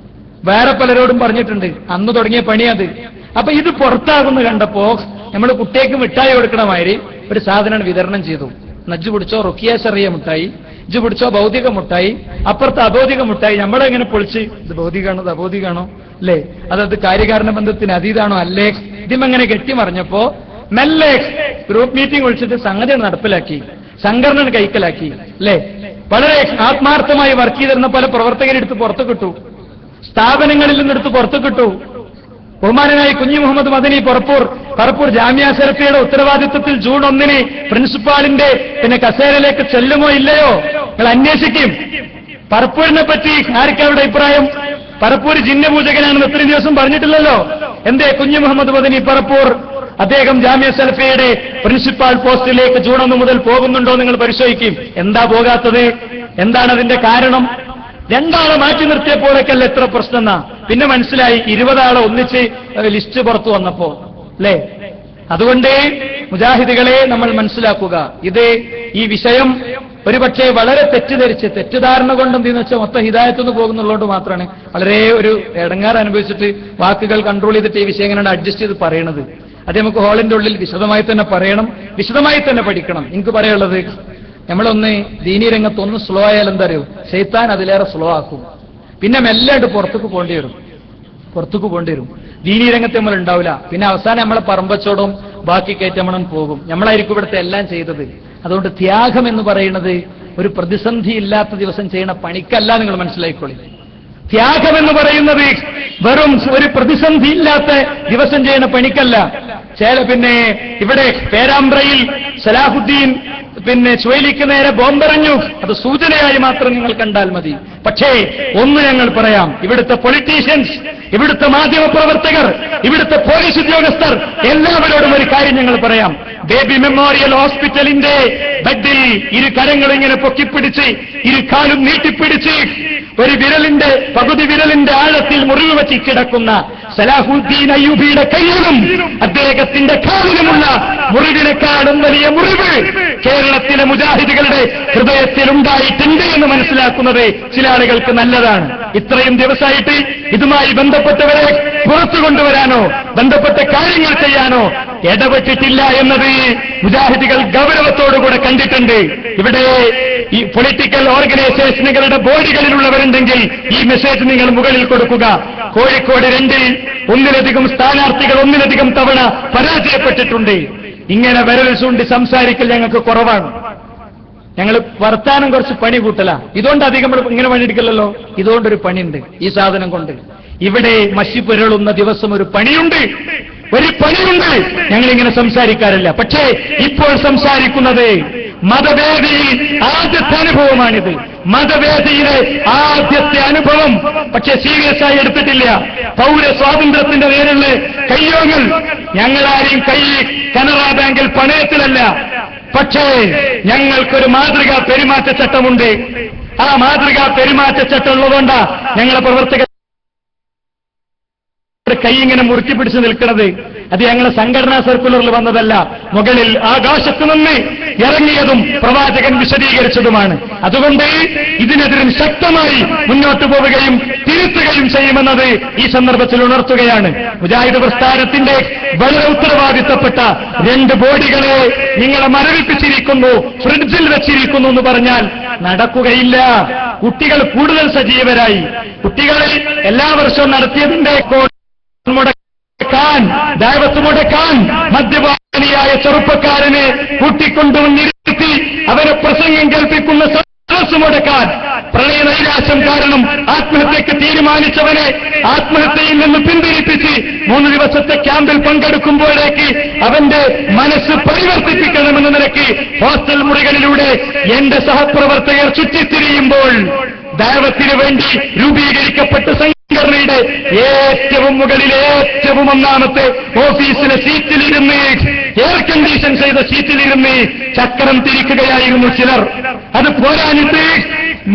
വേറെ പലരോടും പറഞ്ഞിട്ടുണ്ട്. അന്ന് തുടങ്ങിയ പണിയത്. അപ്പൊ ഇത് പുറത്താകുന്ന കണ്ടപ്പോ നമ്മൾ കുട്ടിയേക്ക് മിഠായി കൊടുക്കണ മാതിരി ഒരു സാധനം വിതരണം ചെയ്തു. നജ്ജ് പിടിച്ചോ റുക്കിയ ചെറിയ മിഠായി, ഇജ്ജ് പിടിച്ചോ ഭൗതിക മിഠായി, അപ്പുറത്ത് അഭൗതിക മിഠായി. നമ്മളെങ്ങനെ പൊളിച്ച് ഇത് ഭൗതികാണോ ഇത് അഭൗതികാണോ അല്ലേ, അതത് കാര്യകാരണ ബന്ധത്തിന് അതീതാണോ അല്ലേ, ഇതിമങ്ങനെ കെട്ടിമറിഞ്ഞപ്പോ മെല്ലെ ഗ്രൂപ്പ് മീറ്റിംഗ് വിളിച്ചിട്ട് സംഗതി നടപ്പിലാക്കി, സംഘടന കൈക്കലാക്കി അല്ലേ. വളരെ ആത്മാർത്ഥമായി വർക്ക് ചെയ്തിരുന്ന പല പ്രവർത്തകരെടുത്ത് പുറത്തു കിട്ടു, സ്ഥാപനങ്ങളിൽ നിന്നെടുത്ത് പുറത്തു കിട്ടു. ബഹുമാനനായി കുഞ്ഞി മുഹമ്മദ് മദനി പറപ്പൂർ ജാമിഅ സലഫിയുടെ ഉത്തരവാദിത്വത്തിൽ ജൂൺ 1 പ്രിൻസിപ്പാളിന്റെ കസേരയിലേക്ക് ചെല്ലുമോ ഇല്ലയോ നിങ്ങൾ അന്വേഷിക്കും. പറപ്പൂരിനെ പറ്റി ആർക്കും അവരുടെ അഭിപ്രായം? പറപ്പൂർ ജിന്നപൂജകനാണെന്ന് ഇത്രയും ദിവസം പറഞ്ഞിട്ടില്ലല്ലോ. എന്തേ കുഞ്ഞി മുഹമ്മദ് മദനി പറപ്പൂർ അദ്ദേഹം ജാമിഅ സലഫിയുടെ പ്രിൻസിപ്പാൾ പോസ്റ്റിലേക്ക് ജൂൺ 1 മുതൽ പോകുന്നുണ്ടോ നിങ്ങൾ പരിശോധിക്കും. എന്താ പോകാത്തത്? എന്താണ് അതിന്റെ കാരണം? 2 ആളെ മാറ്റി നിർത്തിയപ്പോഴേക്കല്ല എത്ര പ്രശ്നം എന്നാ പിന്നെ മനസ്സിലായി. 20 ആളെ ഒന്നിച്ച് ലിസ്റ്റ് പുറത്തു വന്നപ്പോ അല്ലേ. അതുകൊണ്ട് മുജാഹിദുകളെ നമ്മൾ മനസ്സിലാക്കുക, ഇത് ഈ വിഷയം ഒരുപക്ഷെ വളരെ തെറ്റിദ്ധാരണ കൊണ്ട് എന്തെന്ന് വെച്ചാൽ മൊത്തം ഹിദായത്തുനിന്ന് പോകുന്നുള്ളതുകൊണ്ട് മാത്രമാണ് വളരെ ഒരു ഇടങ്ങാറ് അനുഭവിച്ചിട്ട് വാക്കുകൾ കൺട്രോൾ ചെയ്തിട്ട് ഈ വിഷയം എങ്ങനെയാണ് അഡ്ജസ്റ്റ് ചെയ്ത് പറയണത്. അത് നമുക്ക് ഹാളിന്റെ ഉള്ളിൽ വിശദമായി തന്നെ പറയണം, വിശദമായി തന്നെ പഠിക്കണം. എനിക്ക് പറയാനുള്ളത്, നമ്മളൊന്ന് ദീനീ രംഗത്ത് ഒന്ന് സ്ലോ ആയാൽ എന്താ അറിയോ, ശൈത്താൻ അതിലേറെ സ്ലോ ആക്കും. പിന്നെ മെല്ലായിട്ട് പുറത്തേക്ക് പോകേണ്ടി വരും. ദീനീ രംഗത്ത് നമ്മൾ ഉണ്ടാവില്ല. പിന്നെ അവസാനം നമ്മളെ പറമ്പച്ചോടും ബാക്കി കയറ്റമണം പോകും. നമ്മളായിരിക്കും ഇവിടുത്തെ എല്ലാം ചെയ്തത്. അതുകൊണ്ട് ത്യാഗം എന്ന് പറയുന്നത് ഒരു പ്രതിസന്ധി ഇല്ലാത്ത ദിവസം ചെയ്യുന്ന പണിക്കല്ല, നിങ്ങൾ മനസ്സിലായിക്കോളി. ത്യാഗം എന്ന് പറയുന്നത് വെറും ഒരു പ്രതിസന്ധി ഇല്ലാത്ത ദിവസം ചെയ്യുന്ന പണിക്കല്ല. പിന്നെ ഇവിടെ പേരാമ്പ്രയിൽ സലാഹുദ്ദീൻ ചുവലിക്ക് നേരെ ബോംബെറിഞ്ഞു, അത് സൂചനയായി മാത്രം നിങ്ങൾ കണ്ടാൽ മതി. പക്ഷേ ഒന്ന് ഞങ്ങൾ പറയാം, ഇവിടുത്തെ പൊളിറ്റീഷ്യൻസ്, ഇവിടുത്തെ മാധ്യമപ്രവർത്തകർ, ഇവിടുത്തെ പോലീസ് ഉദ്യോഗസ്ഥർ എല്ലാവരോടും ഒരു കാര്യം ഞങ്ങൾ പറയാം. ബേബി മെമ്മോറിയൽ ഹോസ്പിറ്റലിന്റെ ബെഡിൽ 2 കരങ്ങൾ ഇങ്ങനെ പൊക്കിപ്പിടിച്ച് 2 കാലും നീട്ടിപ്പിടിച്ച് ഒരു വിരലിന്റെ പകുതി വിരലിന്റെ ആഴത്തിൽ മുറിവ് വെച്ച് കിടക്കുന്ന സലാഹുദ്ദീൻ അയ്യൂബിയുടെ കയ്യിലും അദ്ദേഹത്തിന്റെ കാലിലുമുള്ള മുറിവിനെക്കാളും വലിയ മുറിവ് കേരളത്തിലെ മുജാഹിദുകളുടെ ഹൃദയത്തിൽ ഉണ്ടായിട്ടുണ്ട് എന്ന് മനസ്സിലാക്കുന്നത് ചില ആളുകൾക്ക് നല്ലതാണ്. ഇത്രയും ദിവസമായിട്ട് ഇതുമായി ബന്ധപ്പെട്ടവരെ പുറത്തു കൊണ്ടുവരാനോ ബന്ധപ്പെട്ട കാര്യങ്ങൾ ചെയ്യാനോ ഇടപെട്ടിട്ടില്ല എന്നത് മുജാഹിദുകൾ ഗൗരവത്തോടുകൂടെ കണ്ടിട്ടുണ്ട്. ഇവിടെ ഈ പൊളിറ്റിക്കൽ ഓർഗനൈസേഷനുകളുടെ ബോഡികളിലുള്ളവരുണ്ടെങ്കിൽ ഈ മെസ്സേജ് നിങ്ങൾ മുകളിൽ കൊടുക്കുക. കോഴിക്കോട് 2-ൽ 1-ലധികം സ്ഥാനാർത്ഥികൾ 1-ലധികം തവണ പരാജയപ്പെട്ടിട്ടുണ്ട്. ഇങ്ങനെ വിരൽ ചൂണ്ടി സംസാരിക്കൽ ഞങ്ങൾക്ക് കുറവാണ്. ഞങ്ങൾ വർത്താനം കുറച്ച് പണി കൂട്ടല. ഇതുകൊണ്ട് അധികം ഇങ്ങനെ പണിയെടുക്കലല്ലോ. ഇതുകൊണ്ടൊരു പണിയുണ്ട്. ഈ സാധനം കൊണ്ട് ഇവിടെ മഷി പുരളുന്ന ദിവസം ഒരു പണിയുണ്ട്. ഞങ്ങളിങ്ങനെ സംസാരിക്കാറില്ല. പക്ഷേ ഇപ്പോൾ സംസാരിക്കുന്നത് മതവേദിയിൽ ആദ്യത്തെ അനുഭവമാണിത്. മതവേദിയിലെ ആദ്യത്തെ അനുഭവം. പക്ഷെ സീരിയസ് ആയി എടുത്തിട്ടില്ല. പൗരസ്വാതന്ത്ര്യത്തിന്റെ പേരുള്ള കയ്യോങ്ങൾ ഞങ്ങളാരെയും കനറ ബാങ്കിൽ പണയത്തിലല്ല. പക്ഷേ ഞങ്ങൾക്കൊരു മാതൃകാ പെരുമാറ്റച്ചട്ടമുണ്ട്. ആ മാതൃകാ പെരുമാറ്റച്ചട്ടം ഉള്ളതുകൊണ്ടാ ഞങ്ങളെ പ്രവർത്തകർ കൈ ഇങ്ങനെ മുറുക്കി പിടിച്ചു നിൽക്കുന്നത് അത് ഞങ്ങളെ സംഘടനാ സർക്കുലറിൽ വന്നതല്ല, മുകളിൽ ആകാശത്തു നിന്ന് ഇറങ്ങിയതും പ്രവാചകൻ വിശദീകരിച്ചതുമാണ്. അതുകൊണ്ട് ഇതിനെതിരെ ശക്തമായി മുന്നോട്ടു പോവുകയും തിരുത്തുകയും ചെയ്യുമെന്നത് ഈ സന്ദർഭത്തിൽ ഉണർത്തുകയാണ്. മുജാഹിദ് പ്രസ്ഥാനത്തിന്റെ വളരെ ഉത്തരവാദിത്തപ്പെട്ട 2 ബോഡികളെ നിങ്ങളെ മരവിപ്പിച്ചിരിക്കുന്നു, ഫ്രിഡ്ജിൽ വെച്ചിരിക്കുന്നു എന്ന് പറഞ്ഞാൽ നടക്കുകയില്ല. കുട്ടികൾ കൂടുതൽ സജീവരായി. കുട്ടികളെ എല്ലാ വർഷവും നടത്തിയതിന്റെ ദഅവത്ത് മുടക്കാൻ മദ്യപാനിയായ ചെറുപ്പക്കാരനെ കൂട്ടിക്കൊണ്ടുവന്നിരുത്തി അവരെ പ്രസംഗം കേൾപ്പിക്കുന്ന സദസ്സ് മുടക്കാൻ, പ്രണയ നൈരാശ്യം കാരണം ആത്മഹത്യക്ക് തീരുമാനിച്ചവനെ ആത്മഹത്യയിൽ നിന്ന് പിന്തിരിപ്പിച്ച് 3 ദിവസത്തെ ക്യാമ്പിൽ പങ്കെടുക്കുമ്പോഴേക്ക് അവന്റെ മനസ്സ് പരിവർത്തിപ്പിക്കണമെന്ന നിലയ്ക്ക് ഹോസ്റ്റൽ മുറികളിലൂടെ എന്റെ സഹപ്രവർത്തകർ ചുറ്റിത്തിരിയുമ്പോൾ ദഅവത്തിന് വേണ്ടി രൂപീകരിക്കപ്പെട്ട സംഘടനയുടെ ഏറ്റവും മുകളിൽ ഏറ്റവും ഒന്നാമത്തെ ഓഫീസിലെ സീറ്റിലിരുന്ന്, എയർ കണ്ടീഷൻ ചെയ്ത സീറ്റിലിരുന്ന് ചക്രം തിരിക്കുകയായിരുന്നു ചിലർ. അത് പോരാഞ്ഞിട്ട്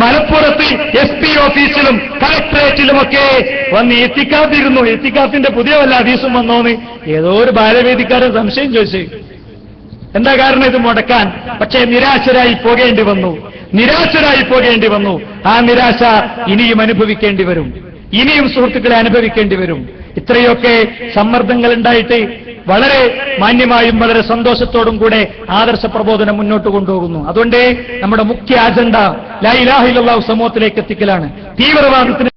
മലപ്പുറത്ത് SP ഓഫീസിലും കളക്ടറേറ്റിലുമൊക്കെ വന്ന് എത്തിക്കാത്തിരുന്നു. എത്തിക്കാത്തിന്റെ പുതിയ വല്ല ഹദീസും വന്നോന്ന് ഏതോ ഒരു ബാലവേദിക്കാരൻ സംശയം ചോദിച്ചു. എന്താ കാരണം ഇത് മുടക്കാൻ? പക്ഷേ നിരാശരായി പോകേണ്ടി വന്നു. ആ നിരാശ ഇനിയും അനുഭവിക്കേണ്ടി വരും. ഇനിയും സുഹൃത്തുക്കളെ അനുഭവിക്കേണ്ടി വരും. ഇത്രയൊക്കെ സമ്മർദ്ദങ്ങൾ ഉണ്ടായിട്ട് വളരെ മാന്യമായും വളരെ സന്തോഷത്തോടും കൂടെ ആദർശ പ്രബോധനം മുന്നോട്ട് കൊണ്ടുപോകുന്നു. അതുകൊണ്ട് നമ്മുടെ മുഖ്യ അജണ്ട ലാ ഇലാഹ ഇല്ലല്ലാഹു സമൂഹത്തിലേക്ക് എത്തിക്കലാണ്. തീവ്രവാദത്തിന്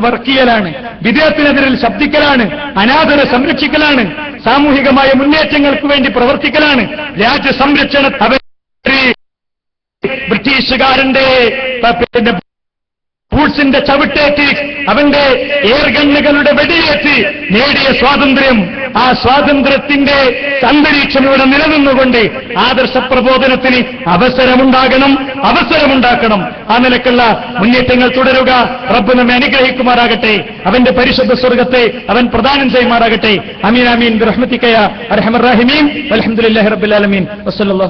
വർക്കിയലാണ്, വിദേഹത്തിനെതിരിൽ ശബ്ദിക്കലാണ്, അനാഥരെ സംരക്ഷിക്കലാണ്, സാമൂഹികമായ മുന്നേറ്റങ്ങൾക്ക് വേണ്ടി പ്രവർത്തിക്കലാണ്, രാജ്യ സംരക്ഷണ ബ്രിട്ടീഷുകാരന്റെ ബൂട്ട്സിന്റെ ചവിട്ടേറ്റ് അവന്റെ എയർ ഗണ്ണുകളുടെ വെടിയേറ്റ് നേടിയ സ്വാതന്ത്ര്യം, ആ സ്വാതന്ത്ര്യത്തിന്റെ അന്തരീക്ഷം ഇവിടെ നിലനിന്നുകൊണ്ട് ആദർശ പ്രബോധനത്തിന് അവസരമുണ്ടാക്കണം. ആ നിലക്കുള്ള മുന്നേറ്റങ്ങൾ തുടരുക. റബ്ബ് നമ്മെ അനുഗ്രഹിക്കുമാറാകട്ടെ. അവന്റെ പരിശുദ്ധ സ്വർഗത്തെ അവൻ പ്രദാനം ചെയ്യുമാറാകട്ടെ. അമീൻ ആമീൻ ബിറഹ്മതിക യാ അർഹമർ റഹീമീൻ. വൽഹംദുലില്ലാഹി റബ്ബിൽ ആലമീൻ. വസല്ലല്ലാഹു